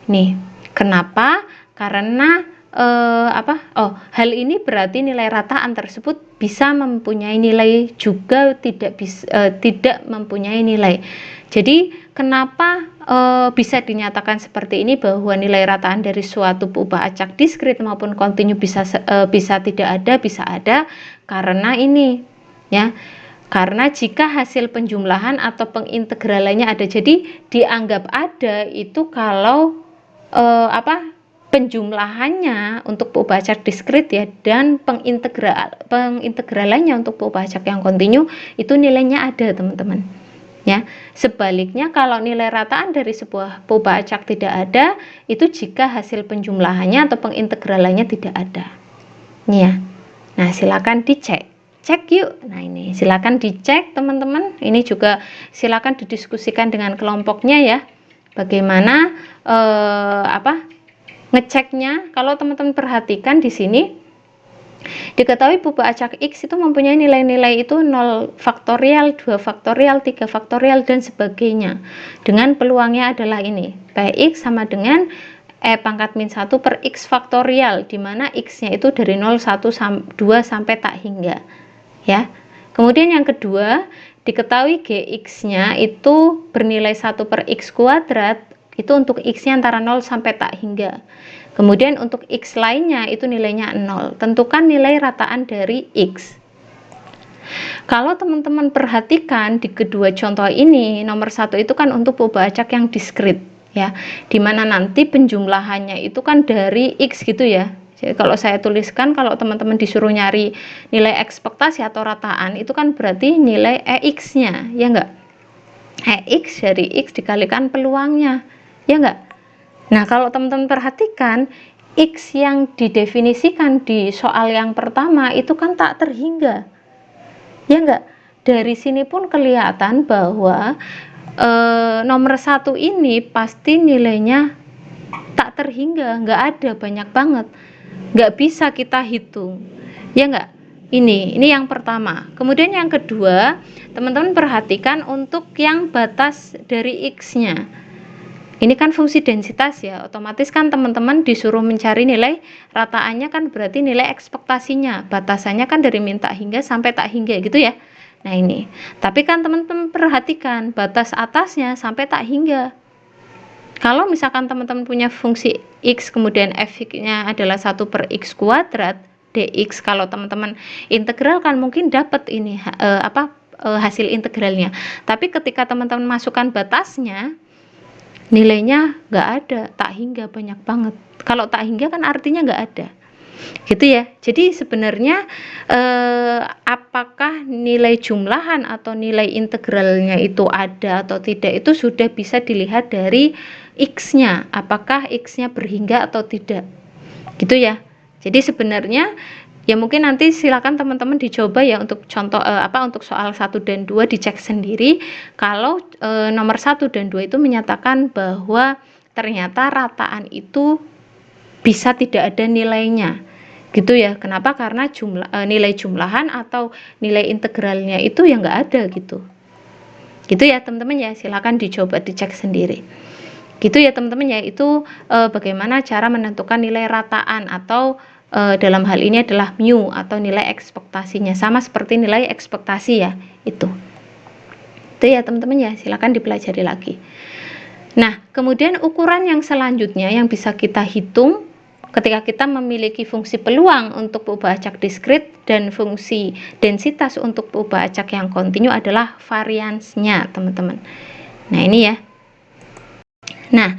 Nih, kenapa? Karena hal ini berarti nilai rataan tersebut bisa mempunyai nilai juga tidak mempunyai nilai. Jadi, kenapa bisa dinyatakan seperti ini bahwa nilai rataan dari suatu peubah acak diskrit maupun kontinu bisa tidak ada, bisa ada karena ini ya, karena jika hasil penjumlahan atau pengintegralannya ada, jadi dianggap ada itu kalau penjumlahannya untuk peubah acak diskrit ya, dan pengintegralannya untuk peubah acak yang kontinu itu nilainya ada teman-teman ya. Sebaliknya kalau nilai rataan dari sebuah peubah acak tidak ada, itu jika hasil penjumlahannya atau pengintegralannya tidak ada. Ini ya. Nah, silakan dicek. Cek yuk. Nah, ini silakan dicek teman-teman. Ini juga silakan didiskusikan dengan kelompoknya ya. Bagaimana ngeceknya? Kalau teman-teman perhatikan di sini diketahui buku acak X itu mempunyai nilai-nilai itu 0 faktorial, 2 faktorial, 3 faktorial dan sebagainya. Dengan peluangnya adalah ini. Px sama dengan E pangkat min 1 per X faktorial, di mana X-nya itu dari 0, 1, 2 sampai tak hingga. Ya. Kemudian yang kedua, diketahui Gx-nya itu bernilai 1 per X kuadrat, itu untuk X-nya antara 0 sampai tak hingga. Kemudian untuk X lainnya itu nilainya 0. Tentukan nilai rataan dari X. Kalau teman-teman perhatikan di kedua contoh ini, nomor 1 itu kan untuk perubahan acak yang diskrit ya, dimana nanti penjumlahannya itu kan dari X gitu ya. Jadi kalau saya tuliskan, kalau teman-teman disuruh nyari nilai ekspektasi atau rataan, itu kan berarti nilai EX-nya, ya enggak? EX dari X dikalikan peluangnya, ya enggak? Nah, kalau teman-teman perhatikan, X yang didefinisikan di soal yang pertama itu kan tak terhingga, ya enggak? Dari sini pun kelihatan bahwa nomor 1 ini pasti nilainya tak terhingga, nggak ada, banyak banget, nggak bisa kita hitung, ya nggak? Ini yang pertama. Kemudian yang kedua, teman-teman perhatikan untuk yang batas dari X-nya. Ini kan fungsi densitas ya, otomatis kan teman-teman disuruh mencari nilai rataannya, kan berarti nilai ekspektasinya, batasannya kan dari min tak hingga sampai tak hingga gitu ya. Nah ini, tapi kan teman-teman perhatikan batas atasnya sampai tak hingga. Kalau misalkan teman-teman punya fungsi X kemudian f-nya adalah 1 per X kuadrat dx, kalau teman-teman integral kan mungkin dapat ini hasil integralnya. Tapi ketika teman-teman masukkan batasnya, nilainya nggak ada, tak hingga, banyak banget. Kalau tak hingga kan artinya nggak ada. Gitu ya. Jadi sebenarnya apakah nilai jumlahan atau nilai integralnya itu ada atau tidak, itu sudah bisa dilihat dari X-nya, apakah X-nya berhingga atau tidak. Gitu ya. Jadi sebenarnya ya mungkin nanti silakan teman-teman dicoba ya untuk contoh untuk soal 1 dan 2 dicek sendiri. Kalau nomor 1 dan 2 itu menyatakan bahwa ternyata rataan itu bisa tidak ada nilainya. Gitu ya. Kenapa? Karena nilai jumlahan atau nilai integralnya itu yang nggak ada gitu. Gitu ya teman-teman ya, silakan dicoba dicek sendiri. Gitu ya teman-teman ya, itu bagaimana cara menentukan nilai rataan atau dalam hal ini adalah mu atau nilai ekspektasinya, sama seperti nilai ekspektasi ya itu. Itu ya teman-teman ya, silakan dipelajari lagi. Nah, kemudian ukuran yang selanjutnya yang bisa kita hitung ketika kita memiliki fungsi peluang untuk perubahan acak diskrit dan fungsi densitas untuk perubahan acak yang kontinu adalah variansnya, teman-teman. Nah, ini ya. Nah,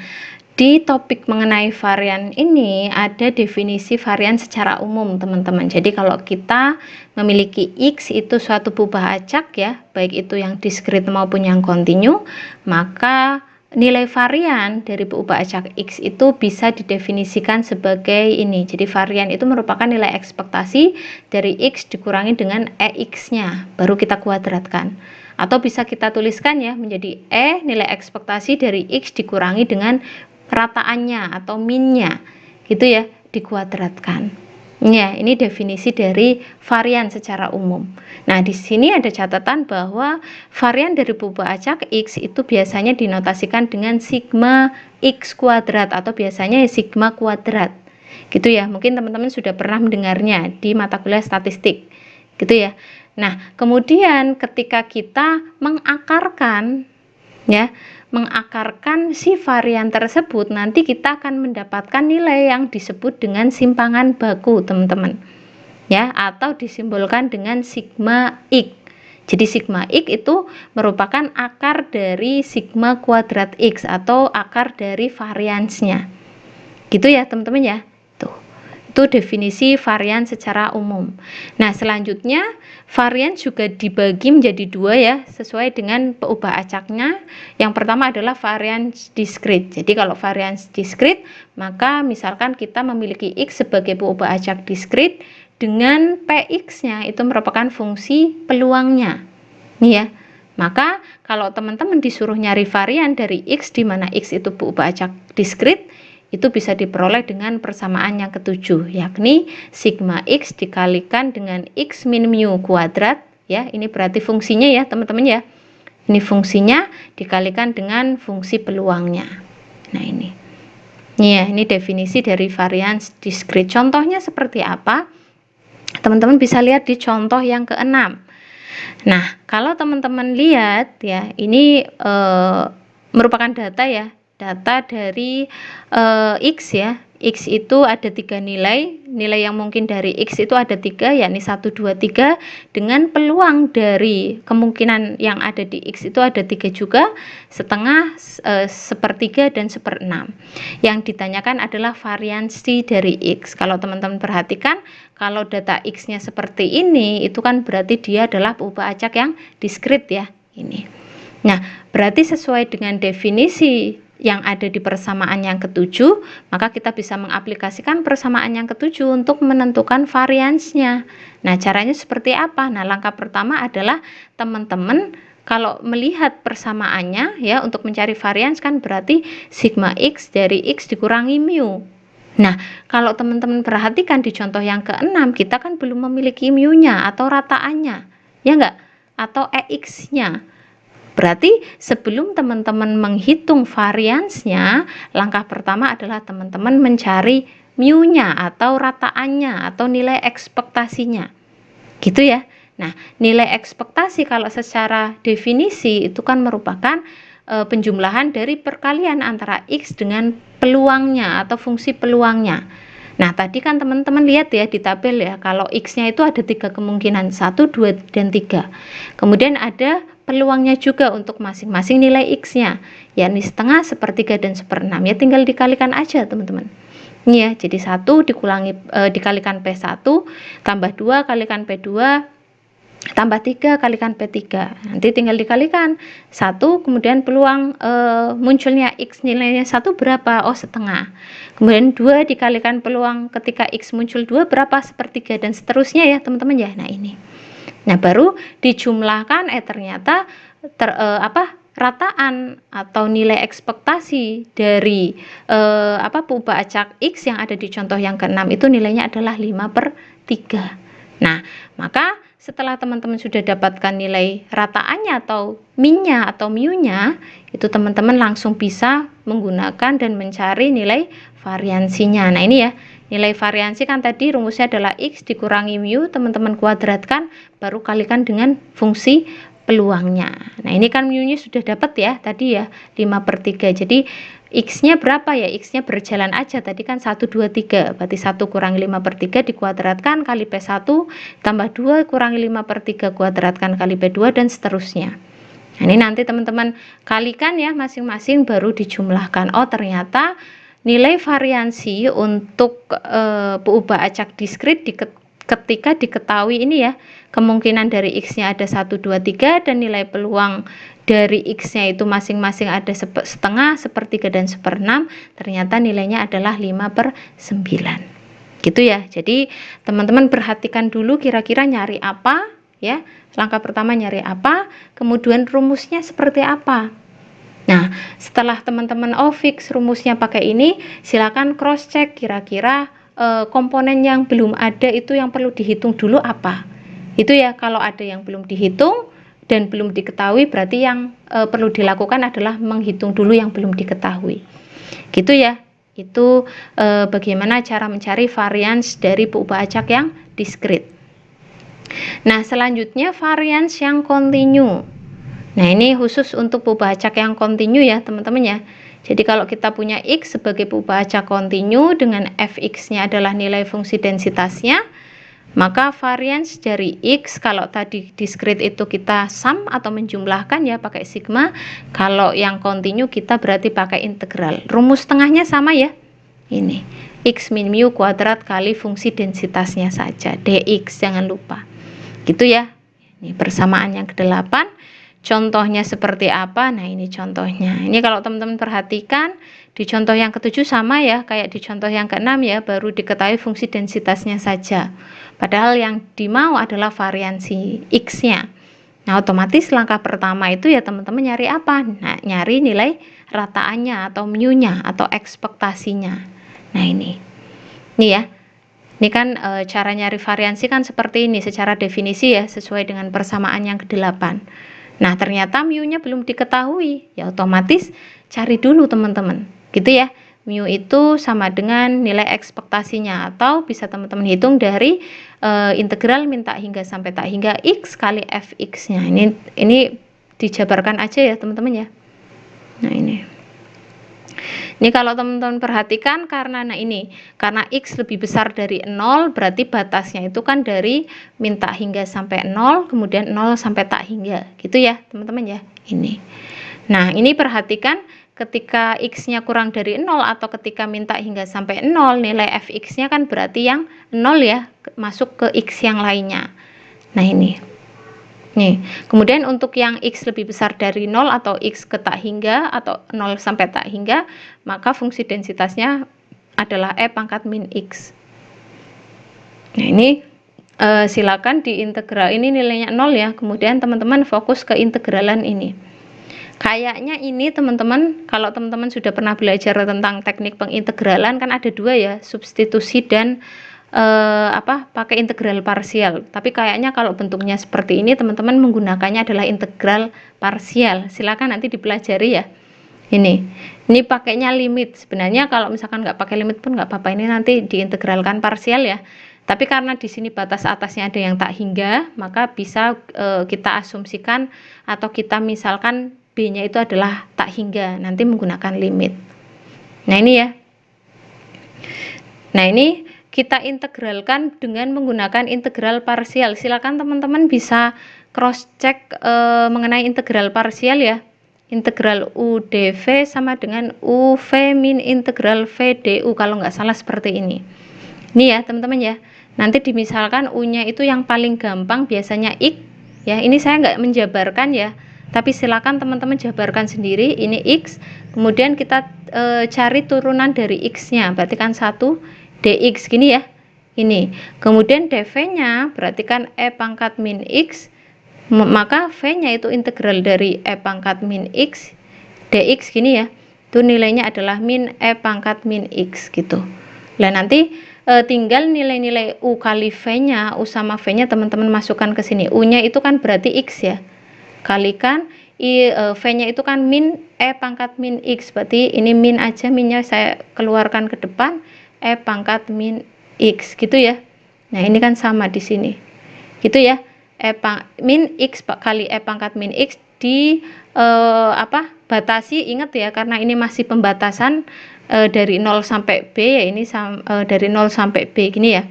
di topik mengenai varian ini ada definisi varian secara umum, teman-teman. Jadi kalau kita memiliki X itu suatu perubahan acak ya, baik itu yang diskrit maupun yang kontinu, maka nilai varian dari perubahan acak X itu bisa didefinisikan sebagai ini. Jadi varian itu merupakan nilai ekspektasi dari X dikurangi dengan EX-nya, baru kita kuadratkan. Atau bisa kita tuliskan ya menjadi nilai ekspektasi dari X dikurangi dengan rataannya atau minnya, gitu ya, dikuadratkan. Ya, ini definisi dari varian secara umum. Nah, di sini ada catatan bahwa varian dari perubahan acak X itu biasanya dinotasikan dengan sigma X kuadrat atau biasanya sigma kuadrat. Gitu ya, mungkin teman-teman sudah pernah mendengarnya di mata kuliah statistik. Gitu ya. Nah, kemudian ketika kita mengakarkan si varian tersebut, nanti kita akan mendapatkan nilai yang disebut dengan simpangan baku, teman-teman. Ya, atau disimbolkan dengan sigma X. Jadi sigma X itu merupakan akar dari sigma kuadrat X atau akar dari variansnya. Gitu ya, teman-teman ya. Itu definisi varian secara umum. Nah, selanjutnya varian juga dibagi menjadi dua ya, sesuai dengan perubahan acaknya. Yang pertama adalah varian diskrit. Jadi kalau varian diskrit, maka misalkan kita memiliki X sebagai perubahan acak diskrit dengan Px-nya itu merupakan fungsi peluangnya. Nih ya. Maka kalau teman-teman disuruh nyari varian dari X di mana X itu buuba acak diskrit, itu bisa diperoleh dengan persamaan yang ketujuh, yakni sigma X dikalikan dengan X min mu kuadrat, ya. Ini berarti fungsinya ya teman-teman ya. Ini fungsinya dikalikan dengan fungsi peluangnya. Nah ini. Ya, ini definisi dari varian diskrit. Contohnya seperti apa? Teman-teman bisa lihat di contoh yang keenam. Nah, kalau teman-teman lihat ya, ini merupakan data ya, data dari X ya. X itu ada 3 nilai yang mungkin dari X itu ada 3, yakni 1, 2, 3, dengan peluang dari kemungkinan yang ada di X itu ada 3 juga, setengah, sepertiga, dan seperenam. Yang ditanyakan adalah variansi dari X. Kalau teman-teman perhatikan, kalau data X-nya seperti ini, itu kan berarti dia adalah buuba acak yang diskrit ya, ini. Nah, berarti sesuai dengan definisi yang ada di persamaan yang ketujuh, maka kita bisa mengaplikasikan persamaan yang ketujuh untuk menentukan variansnya. Nah, caranya seperti apa? Nah, langkah pertama adalah teman-teman kalau melihat persamaannya ya, untuk mencari varians kan berarti sigma X dari X dikurangi mu. Nah, kalau teman-teman perhatikan di contoh yang keenam, kita kan belum memiliki mu-nya atau rataannya, ya enggak? Atau EX-nya. Berarti sebelum teman-teman menghitung variansnya, langkah pertama adalah teman-teman mencari mu-nya atau rataannya atau nilai ekspektasinya. Gitu ya. Nah, nilai ekspektasi kalau secara definisi itu kan merupakan penjumlahan dari perkalian antara X dengan peluangnya atau fungsi peluangnya. Nah, tadi kan teman-teman lihat ya di tabel ya, kalau X-nya itu ada 3 kemungkinan, 1, 2, dan 3. Kemudian ada peluangnya juga untuk masing-masing nilai X-nya, yakni setengah, sepertiga, dan seperenam. Ya tinggal dikalikan aja teman-teman. Ini ya, jadi 1 dikalikan P1, tambah 2 kalikan P2, tambah 3 kalikan P3. Nanti tinggal dikalikan 1, kemudian peluang munculnya X nilainya 1 berapa? Oh, setengah. Kemudian 2 dikalikan peluang ketika X muncul 2 berapa? Sepertiga, dan seterusnya ya teman-teman ya. Nah ini. Nah, baru dijumlahkan ternyata rataan atau nilai ekspektasi dari buuba acak X yang ada di contoh yang ke-6 itu nilainya adalah 5/3. Nah, maka setelah teman-teman sudah dapatkan nilai rataannya atau min-nya atau mu-nya, itu teman-teman langsung bisa menggunakan dan mencari nilai variansinya. Nah, ini ya, nilai variansi kan tadi rumusnya adalah X dikurangi mu, teman-teman kuadratkan, baru kalikan dengan fungsi peluangnya. Nah, ini kan mu-nya sudah dapat ya, tadi ya, 5/3. Jadi, X-nya berapa ya? X-nya berjalan aja, tadi kan 1, 2, 3, berarti 1 kurangi 5/3 dikuadratkan kali P1, tambah 2 kurangi 5/3 kuadratkan kali P2, dan seterusnya. Nah, ini nanti teman-teman kalikan ya masing-masing, baru dijumlahkan. Oh, ternyata nilai variansi untuk buuba acak diskrit ketika diketahui ini ya, kemungkinan dari X-nya ada 1, 2, 3, dan nilai peluang dari X-nya itu masing-masing ada setengah, sepertiga, dan seperenam, ternyata nilainya adalah 5/9. Gitu ya. Jadi teman-teman perhatikan dulu kira-kira nyari apa ya. Langkah pertama nyari apa, kemudian rumusnya seperti apa. Nah, setelah teman-teman fix rumusnya pakai ini, silakan cross check kira-kira komponen yang belum ada itu yang perlu dihitung dulu apa. Itu ya, kalau ada yang belum dihitung dan belum diketahui, berarti yang perlu dilakukan adalah menghitung dulu yang belum diketahui. Gitu ya. Itu bagaimana cara mencari varians dari buuba acak yang diskrit. Nah, selanjutnya varians yang kontinu. Nah, ini khusus untuk buuba acak yang kontinu ya teman-teman ya. Jadi kalau kita punya X sebagai buuba acak kontinu dengan Fx-nya adalah nilai fungsi densitasnya, maka varians dari X, kalau tadi diskrit itu kita sum atau menjumlahkan ya pakai sigma, kalau yang kontinu kita berarti pakai integral. Rumus tengahnya sama ya, ini X min mu kuadrat kali fungsi densitasnya saja, dx, jangan lupa. Gitu ya. Ini persamaan yang ke-8. contohnya seperti apa? Nah, ini contohnya. Ini kalau teman-teman perhatikan di contoh yang ketujuh sama ya, kayak di contoh yang keenam ya, baru diketahui fungsi densitasnya saja. Padahal yang dimau adalah variansi X-nya. Nah, otomatis langkah pertama itu ya teman-teman nyari apa? Nah, nyari nilai rataannya atau mu-nya atau ekspektasinya. Nah, ini. Nih ya. Ini kan cara nyari variansi kan seperti ini secara definisi ya, sesuai dengan persamaan yang ke-8. Nah, ternyata mu-nya belum diketahui. Ya otomatis cari dulu teman-teman. Gitu ya. Mu itu sama dengan nilai ekspektasinya atau bisa teman-teman hitung dari integral min tak hingga sampai tak hingga x kali fx-nya. Ini dijabarkan aja ya teman-teman ya. Nah, ini kalau teman-teman perhatikan karena karena x lebih besar dari 0 berarti batasnya itu kan dari min tak hingga sampai 0 kemudian 0 sampai tak hingga gitu ya teman-teman ya. Nah, ini perhatikan ketika x-nya kurang dari 0 atau ketika min tak hingga sampai 0 nilai fx-nya kan berarti yang 0 ya masuk ke x yang lainnya. Nah, nih, kemudian untuk yang x lebih besar dari 0 atau x ke tak hingga atau 0 sampai tak hingga, maka fungsi densitasnya adalah E pangkat min x. Nah, ini silakan diintegral, ini nilainya 0 ya, kemudian teman-teman fokus ke integralan ini. Kayaknya ini teman-teman, kalau teman-teman sudah pernah belajar tentang teknik pengintegralan kan ada dua ya, substitusi dan pakai integral parsial. Tapi kayaknya kalau bentuknya seperti ini teman-teman menggunakannya adalah integral parsial. Silakan nanti dipelajari ya. Ini pakainya limit. Sebenarnya kalau misalkan nggak pakai limit pun nggak apa-apa. Ini nanti diintegralkan parsial ya. Tapi karena di sini batas atasnya ada yang tak hingga, maka bisa kita asumsikan atau kita misalkan B-nya itu adalah tak hingga. Nanti menggunakan limit. Nah, ini ya. Nah, ini kita integralkan dengan menggunakan integral parsial. Silakan teman-teman bisa cross check mengenai integral parsial ya. Integral u dv sama dengan u v min integral v du kalau nggak salah seperti ini. Ini ya teman-teman ya. Nanti dimisalkan u-nya itu yang paling gampang biasanya x ya. Ini saya nggak menjabarkan ya. Tapi silakan teman-teman jabarkan sendiri. Ini x. Kemudian kita cari turunan dari x-nya. Berarti kan 1 dx gini ya. Ini. Kemudian dv-nya berarti kan e pangkat min x. Maka v-nya itu integral dari e pangkat min x dx gini ya. Itu nilainya adalah min e pangkat min x gitu. Nah, nanti tinggal nilai-nilai u kali v-nya, u sama v-nya teman-teman masukkan ke sini. U-nya itu kan berarti x ya. Kalikan v-nya itu kan min e pangkat min x. Berarti ini min aja, minnya saya keluarkan ke depan. E pangkat min x gitu ya. Nah, ini kan sama di sini. Gitu ya. Min x kali e pangkat min x di batasi, ingat ya karena ini masih pembatasan dari 0 sampai b ya, ini dari 0 sampai b gini ya.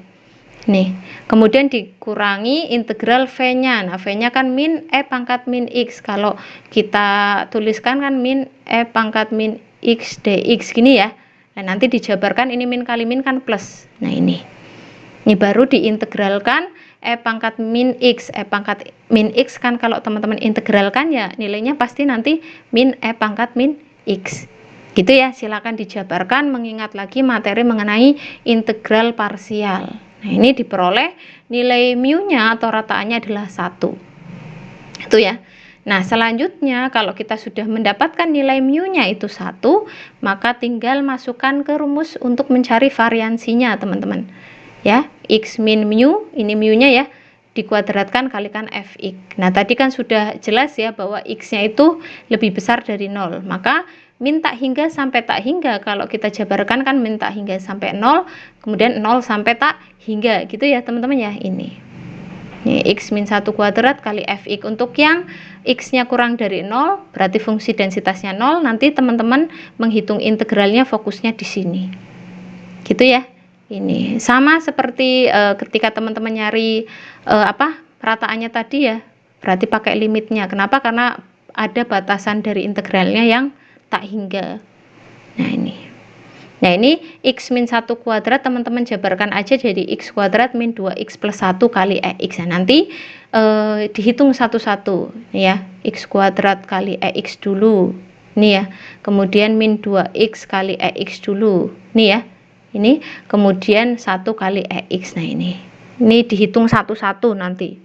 Nih, kemudian dikurangi integral v-nya. Nah, v-nya kan min e pangkat min x. Kalau kita tuliskan kan min e pangkat min x dx gini ya. Nah, nanti dijabarkan ini min kali min kan plus. Nah, ini baru diintegralkan e pangkat min x. E pangkat min x kan kalau teman-teman integralkan ya nilainya pasti nanti min e pangkat min x. Gitu ya, silakan dijabarkan mengingat lagi materi mengenai integral parsial. Nah, ini diperoleh nilai mu-nya atau rataannya adalah 1. Itu ya. Nah, selanjutnya kalau kita sudah mendapatkan nilai mu-nya itu 1, maka tinggal masukkan ke rumus untuk mencari variansinya, teman-teman. Ya, x min mu, ini mu-nya ya, dikuadratkan kalikan fx. Nah, tadi kan sudah jelas ya bahwa x-nya itu lebih besar dari 0. Maka min tak hingga sampai tak hingga kalau kita jabarkan kan min tak hingga sampai 0, kemudian 0 sampai tak hingga gitu ya, teman-teman ya. Ini x min 1 kuadrat kali fx. Untuk yang x-nya kurang dari 0 berarti fungsi densitasnya 0. Nanti teman-teman menghitung integralnya fokusnya di sini. Gitu ya. Ini sama seperti ketika teman-teman nyari rataannya tadi ya. Berarti pakai limitnya. Kenapa? Karena ada batasan dari integralnya yang tak hingga. Nah, ini x min 1 kuadrat teman-teman jabarkan aja jadi x kuadrat min 2x plus 1 kali x. Nah, nanti dihitung satu-satu ya. X kuadrat kali EX dulu. Ini ya. Kemudian min 2X kali EX dulu. Ini ya. Ini kemudian 1 kali EX. Nah ini dihitung satu-satu nanti.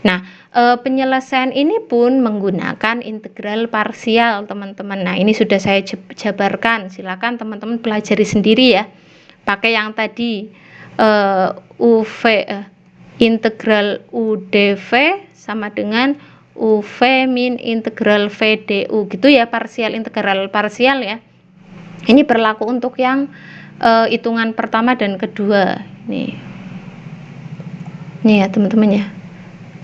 Nah, penyelesaian ini pun menggunakan integral parsial, teman-teman. Nah, ini sudah saya jabarkan. Silakan teman-teman pelajari sendiri ya. Pakai yang tadi integral UdV sama dengan UV min integral VdU gitu ya, parsial integral parsial ya. Ini berlaku untuk yang hitungan pertama dan kedua. Nih ya teman-teman ya.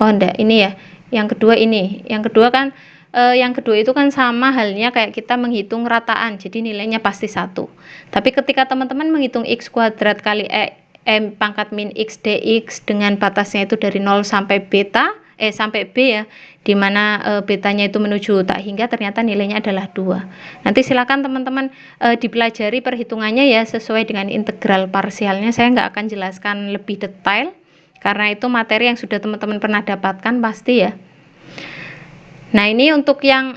Oh enggak, ini ya. Yang kedua ini. Yang kedua kan yang kedua itu kan sama halnya kayak kita menghitung rataan. Jadi nilainya pasti 1. Tapi ketika teman-teman menghitung X kuadrat kali M pangkat min X dx dengan batasnya itu dari 0 sampai beta sampai B ya, dimana betanya itu menuju tak hingga, ternyata nilainya adalah 2. Nanti silakan teman-teman dipelajari perhitungannya ya sesuai dengan integral parsialnya. Saya nggak akan jelaskan lebih detail karena itu materi yang sudah teman-teman pernah dapatkan pasti ya. Nah ini untuk yang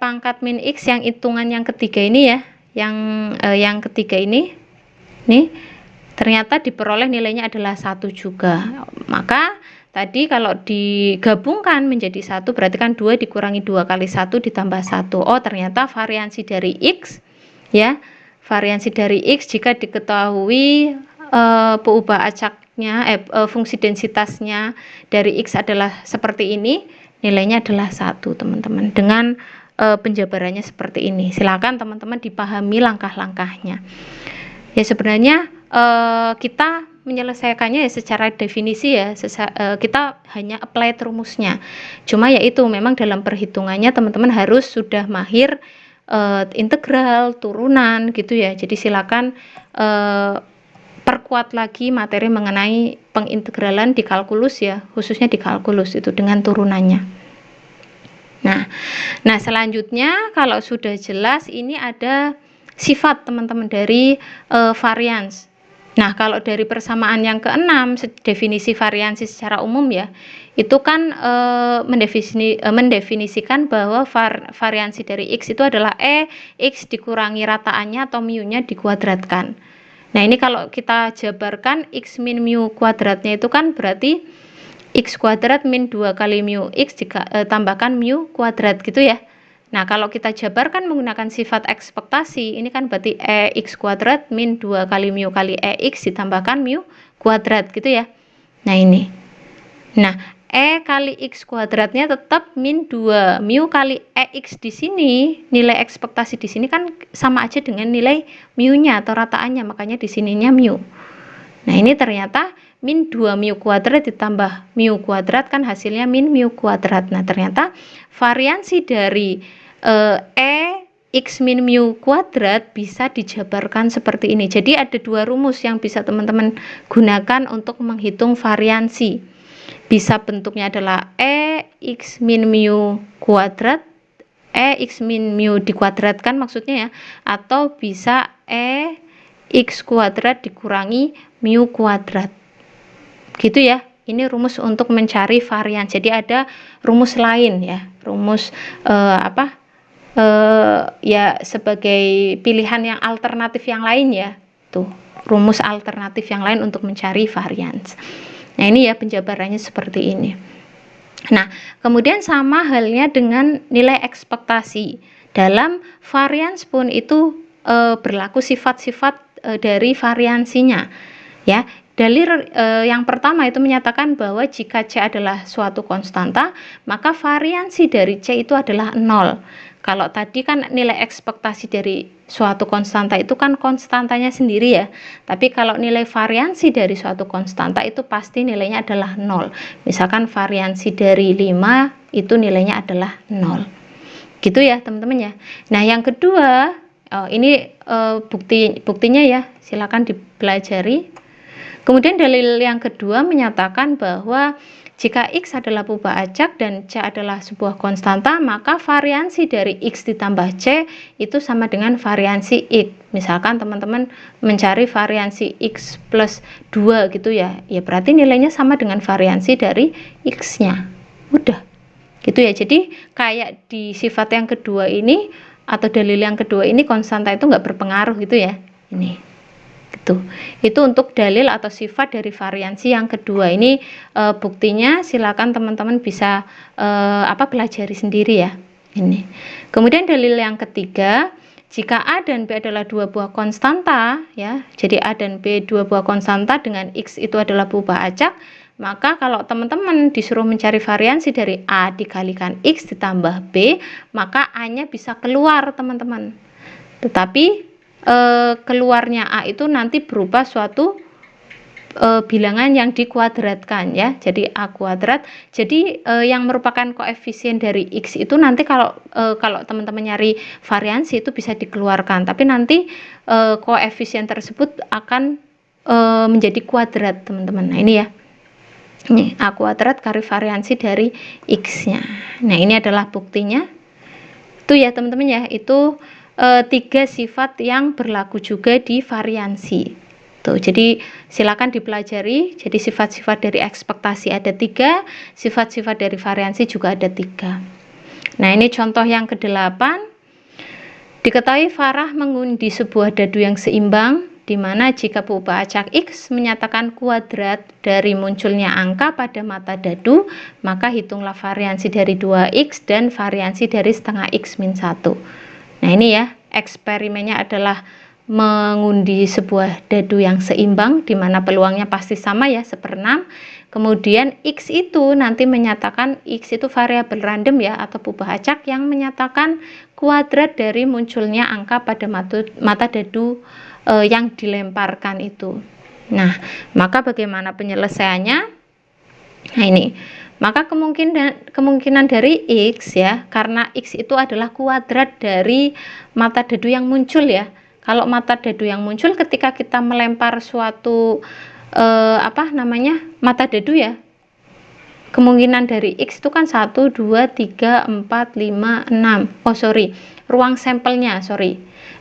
pangkat min X yang hitungan yang ketiga ini ya, yang ketiga ini nih ternyata diperoleh nilainya adalah 1 juga. Maka tadi kalau digabungkan menjadi 1 berarti kan 2 dikurangi 2 kali 1 ditambah 1. Oh ternyata variansi dari X ya, variansi dari X jika diketahui peubah acaknya fungsi densitasnya dari X adalah seperti ini, nilainya adalah 1 teman-teman, dengan penjabarannya seperti ini. Silakan teman-teman dipahami langkah-langkahnya ya. Sebenarnya kita menyelesaikannya ya secara definisi ya, kita hanya apply rumusnya. Cuma yaitu memang dalam perhitungannya teman-teman harus sudah mahir integral, turunan gitu ya. Jadi silakan perkuat lagi materi mengenai pengintegralan di kalkulus ya, khususnya di kalkulus itu dengan turunannya. Nah selanjutnya kalau sudah jelas ini ada sifat teman-teman dari varians. Nah kalau dari persamaan yang keenam, definisi variansi secara umum ya, itu kan mendefinisikan bahwa variansi dari X itu adalah X dikurangi rataannya atau mu-nya dikuadratkan. Nah ini kalau kita jabarkan X min mu kuadratnya itu kan berarti X kuadrat min 2 kali mu X tambahkan mu kuadrat gitu ya. Nah kalau kita jabarkan menggunakan sifat ekspektasi, ini kan berarti X kuadrat min 2 kali mu kali X ditambahkan mu kuadrat gitu ya. Nah ini, nah kali X kuadratnya tetap min 2 mu kali X di sini, nilai ekspektasi di sini kan sama aja dengan nilai mu-nya atau rataannya, makanya di sininya mu. Nah ini ternyata min 2 mu kuadrat ditambah mu kuadrat kan hasilnya min mu kuadrat. Nah ternyata variansi dari X min mu kuadrat bisa dijabarkan seperti ini. Jadi ada 2 rumus yang bisa teman-teman gunakan untuk menghitung variansi. Bisa bentuknya adalah X min mu kuadrat, X min mu dikuadratkan maksudnya ya, atau bisa X kuadrat dikurangi mu kuadrat gitu ya. Ini rumus untuk mencari varian. Jadi ada rumus lain ya, rumus ya sebagai pilihan yang alternatif yang lain ya, tuh rumus alternatif yang lain untuk mencari varians. Nah ini ya penjabarannya seperti ini. Nah kemudian sama halnya dengan nilai ekspektasi. Dalam varians pun itu berlaku sifat-sifat dari variansinya ya. Dalil yang pertama itu menyatakan bahwa jika C adalah suatu konstanta, maka variansi dari C itu adalah 0. Kalau tadi kan nilai ekspektasi dari suatu konstanta itu kan konstantanya sendiri ya. Tapi kalau nilai variansi dari suatu konstanta itu pasti nilainya adalah 0. Misalkan variansi dari 5 itu nilainya adalah 0. Gitu ya teman-teman ya. Nah yang kedua, ini buktinya ya, silakan dipelajari. Kemudian dalil yang kedua menyatakan bahwa jika X adalah peubah acak dan C adalah sebuah konstanta, maka variansi dari X ditambah C itu sama dengan variansi X. Misalkan teman-teman mencari variansi X plus 2 gitu ya, ya berarti nilainya sama dengan variansi dari X-nya. Udah, gitu ya. Jadi kayak di sifat yang kedua ini atau dalil yang kedua ini konstanta itu nggak berpengaruh gitu ya, ini gitu. Itu untuk dalil atau sifat dari variansi yang kedua ini. Buktinya silakan teman-teman bisa pelajari sendiri ya, ini. Kemudian dalil yang ketiga, jika A dan B adalah dua buah konstanta ya, jadi A dan B dua buah konstanta dengan X itu adalah perubahan acak, maka kalau teman-teman disuruh mencari variansi dari A dikalikan X ditambah B, maka A-nya bisa keluar teman-teman. Tetapi keluarnya A itu nanti berupa suatu bilangan yang dikuadratkan ya, jadi A kuadrat. Jadi yang merupakan koefisien dari X itu nanti kalau teman-teman nyari variansi itu bisa dikeluarkan, tapi nanti koefisien tersebut akan menjadi kuadrat teman-teman. Nah ini ya, ini A kuadrat kali variansi dari X-nya. Nah ini adalah buktinya. Itu ya teman-teman ya, itu 3 sifat yang berlaku juga di variansi. Tuh, jadi silakan dipelajari. Jadi sifat-sifat dari ekspektasi ada 3, sifat-sifat dari variansi juga ada 3. Nah ini contoh yang ke-8. Diketahui Farah mengundi sebuah dadu yang seimbang, di mana jika perubahan acak X menyatakan kuadrat dari munculnya angka pada mata dadu, maka hitunglah variansi dari 2X dan variansi dari setengah X min 1. Nah ini ya, eksperimennya adalah mengundi sebuah dadu yang seimbang, di mana peluangnya pasti sama ya, 1/6. Kemudian X itu nanti menyatakan, X itu variabel random ya, atau perubahan acak yang menyatakan kuadrat dari munculnya angka pada mata dadu yang dilemparkan itu. Nah, maka bagaimana penyelesaiannya? Nah ini, maka kemungkinan dari X ya, karena X itu adalah kuadrat dari mata dadu yang muncul ya. Kalau mata dadu yang muncul ketika kita melempar suatu mata dadu ya, kemungkinan dari X itu kan 1, 2, 3, 4, 5, 6. Ruang sampelnya,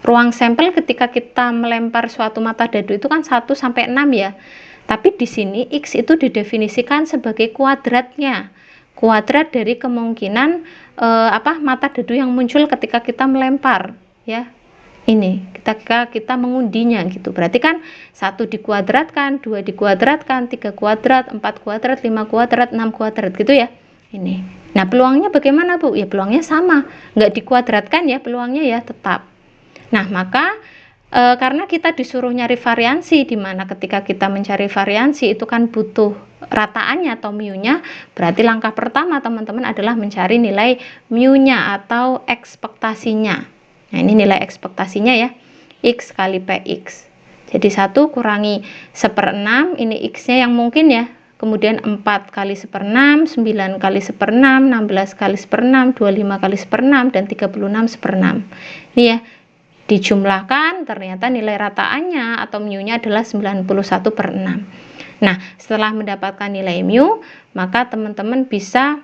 ruang sampel ketika kita melempar suatu mata dadu itu kan 1 sampai 6 ya. Tapi di sini X itu didefinisikan sebagai kuadratnya, kuadrat dari kemungkinan mata dadu yang muncul ketika kita melempar ya. Ini ketika kita mengundinya gitu, berarti kan 1 dikuadratkan, 2 dikuadratkan, 3 kuadrat, 4 kuadrat, 5 kuadrat, 6 kuadrat gitu ya. Ini. Nah peluangnya bagaimana Bu? Ya peluangnya sama, nggak dikuadratkan ya peluangnya ya, tetap. Nah maka karena kita disuruh nyari variansi, dimana ketika kita mencari variansi itu kan butuh rataannya atau mu-nya, berarti langkah pertama teman-teman adalah mencari nilai mu-nya atau ekspektasinya. Nah ini nilai ekspektasinya ya, X kali PX. Jadi 1 kurangi 1/6, ini X-nya yang mungkin ya. Kemudian 4 kali 1/6, 9 kali 1/6, 16 kali 1/6, 25 kali 1/6, dan 36 1/6. Ini ya, dijumlahkan ternyata nilai rataannya atau mu-nya adalah 91/6. Nah setelah mendapatkan nilai mu, maka teman-teman bisa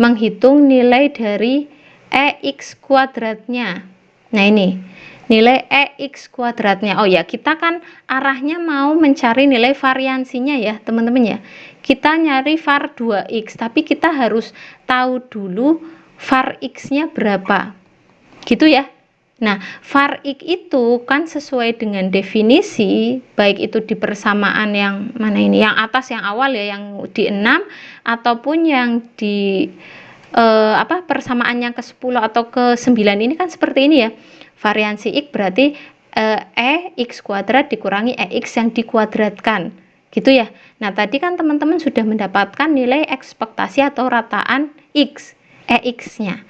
menghitung nilai dari EX kuadratnya. Nah ini nilai EX kuadratnya. Oh ya, kita kan arahnya mau mencari nilai variansinya ya teman-teman ya. Kita nyari var 2X, tapi kita harus tahu dulu var X-nya berapa gitu ya. Nah var X itu kan sesuai dengan definisi, baik itu di persamaan yang mana ini, yang atas yang awal ya, yang di 6 ataupun yang di persamaan yang ke-10 atau ke-9 ini kan seperti ini ya. Variansi X berarti X kuadrat dikurangi EX yang dikuadratkan gitu ya. Nah tadi kan teman-teman sudah mendapatkan nilai ekspektasi atau rataan X, EX-nya.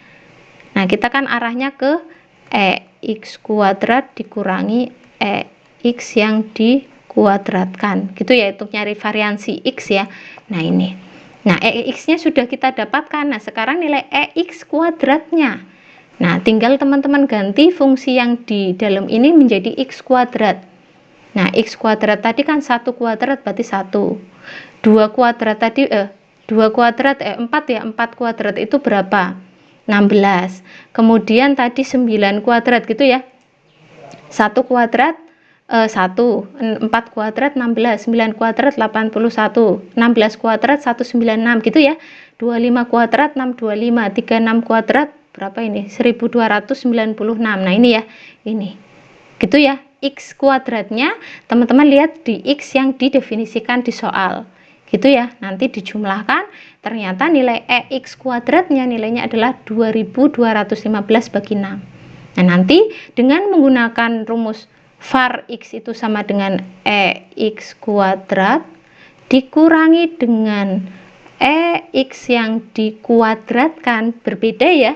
Nah kita kan arahnya ke EX kuadrat dikurangi EX yang dikuadratkan gitu ya, untuk nyari variansi X ya. Nah ini, nah EX-nya sudah kita dapatkan. Nah sekarang nilai EX kuadratnya. Nah tinggal teman-teman ganti fungsi yang di dalam ini menjadi X kuadrat. Nah X kuadrat tadi kan 1 kuadrat berarti 1. 2 kuadrat tadi 4 ya, 4 kuadrat itu berapa? 16. Kemudian tadi 9 kuadrat gitu ya. 1 kuadrat 1, 4 kuadrat 16, 9 kuadrat 81, 16 kuadrat 196 gitu ya. 25 kuadrat 625, 36 kuadrat berapa ini? 1296. Nah, ini ya. Ini. Gitu ya. X kuadratnya teman-teman lihat di X yang didefinisikan di soal. Gitu ya. Nanti dijumlahkan, ternyata nilai EX kuadratnya nilainya adalah 2215 bagi 6. Nah, nanti dengan menggunakan rumus var X itu sama dengan EX kuadrat dikurangi dengan EX yang dikuadratkan, berbeda ya.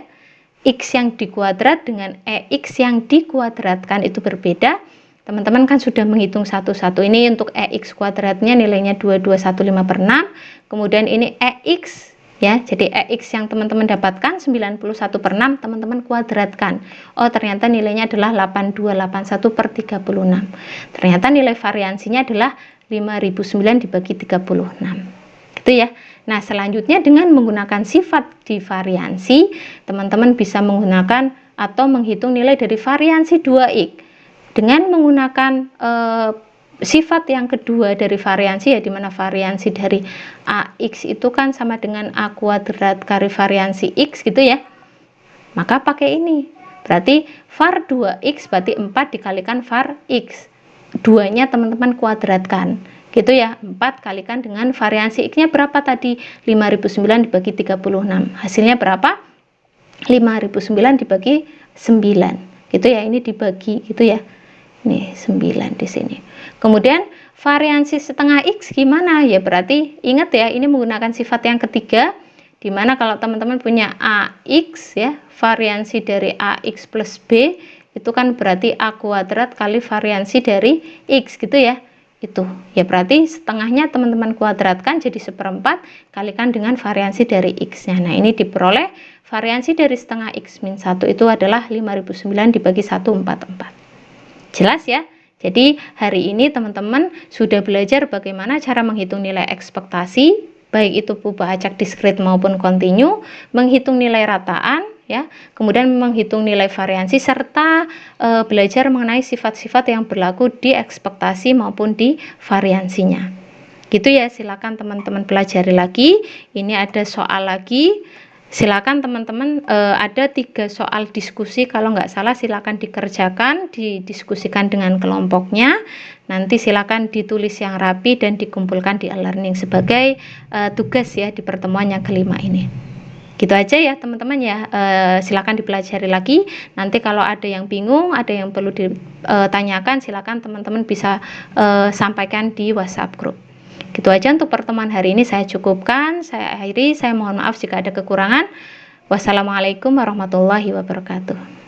X yang dikuadrat dengan EX yang dikuadratkan itu berbeda. Teman-teman kan sudah menghitung satu-satu. Ini untuk EX kuadratnya nilainya 2215 per 6. Kemudian ini EX ya. Jadi EX yang teman-teman dapatkan 91 per 6 teman-teman kuadratkan. Oh, ternyata nilainya adalah 8281 per 36. Ternyata nilai variansinya adalah 5009 dibagi 36. Gitu ya. Nah, selanjutnya dengan menggunakan sifat divariansi, teman-teman bisa menggunakan atau menghitung nilai dari variansi 2x. Dengan menggunakan sifat yang kedua dari variansi, ya, dimana variansi dari AX itu kan sama dengan A kuadrat kali variansi X gitu ya. Maka pakai ini. Berarti var 2x berarti 4 dikalikan var X. 2-nya teman-teman kuadratkan. Gitu ya, 4 kalikan dengan variansi X-nya berapa tadi? 5009 dibagi 36. Hasilnya berapa? 5009 dibagi 9. Gitu ya, ini dibagi gitu ya. Nih, 9 di sini. Kemudian variansi setengah X gimana? Ya berarti ingat ya, ini menggunakan sifat yang ketiga, dimana kalau teman-teman punya AX ya, variansi dari AX plus B, itu kan berarti A kuadrat kali variansi dari X gitu ya. Itu ya berarti setengahnya teman-teman kuadratkan jadi 1/4 kalikan dengan variansi dari X nya. Nah, ini diperoleh variansi dari setengah X min 1 itu adalah 5009 dibagi 144. Jelas ya? Jadi hari ini teman-teman sudah belajar bagaimana cara menghitung nilai ekspektasi, baik itu perubahan acak diskrit maupun kontinu, menghitung nilai rataan ya, kemudian menghitung nilai variansi serta belajar mengenai sifat-sifat yang berlaku di ekspektasi maupun di variansinya. Gitu ya, silakan teman-teman pelajari lagi. Ini ada soal lagi. Silakan teman-teman, ada 3 soal diskusi kalau nggak salah, silakan dikerjakan, didiskusikan dengan kelompoknya. Nanti silakan ditulis yang rapi dan dikumpulkan di e-learning sebagai tugas ya di pertemuan yang kelima ini. Gitu aja ya teman-teman ya, silakan dipelajari lagi. Nanti kalau ada yang bingung, ada yang perlu ditanyakan, silakan teman-teman bisa sampaikan di WhatsApp grup. Gitu aja untuk pertemuan hari ini, saya cukupkan, saya akhiri. Saya mohon maaf jika ada kekurangan. Wassalamualaikum warahmatullahi wabarakatuh.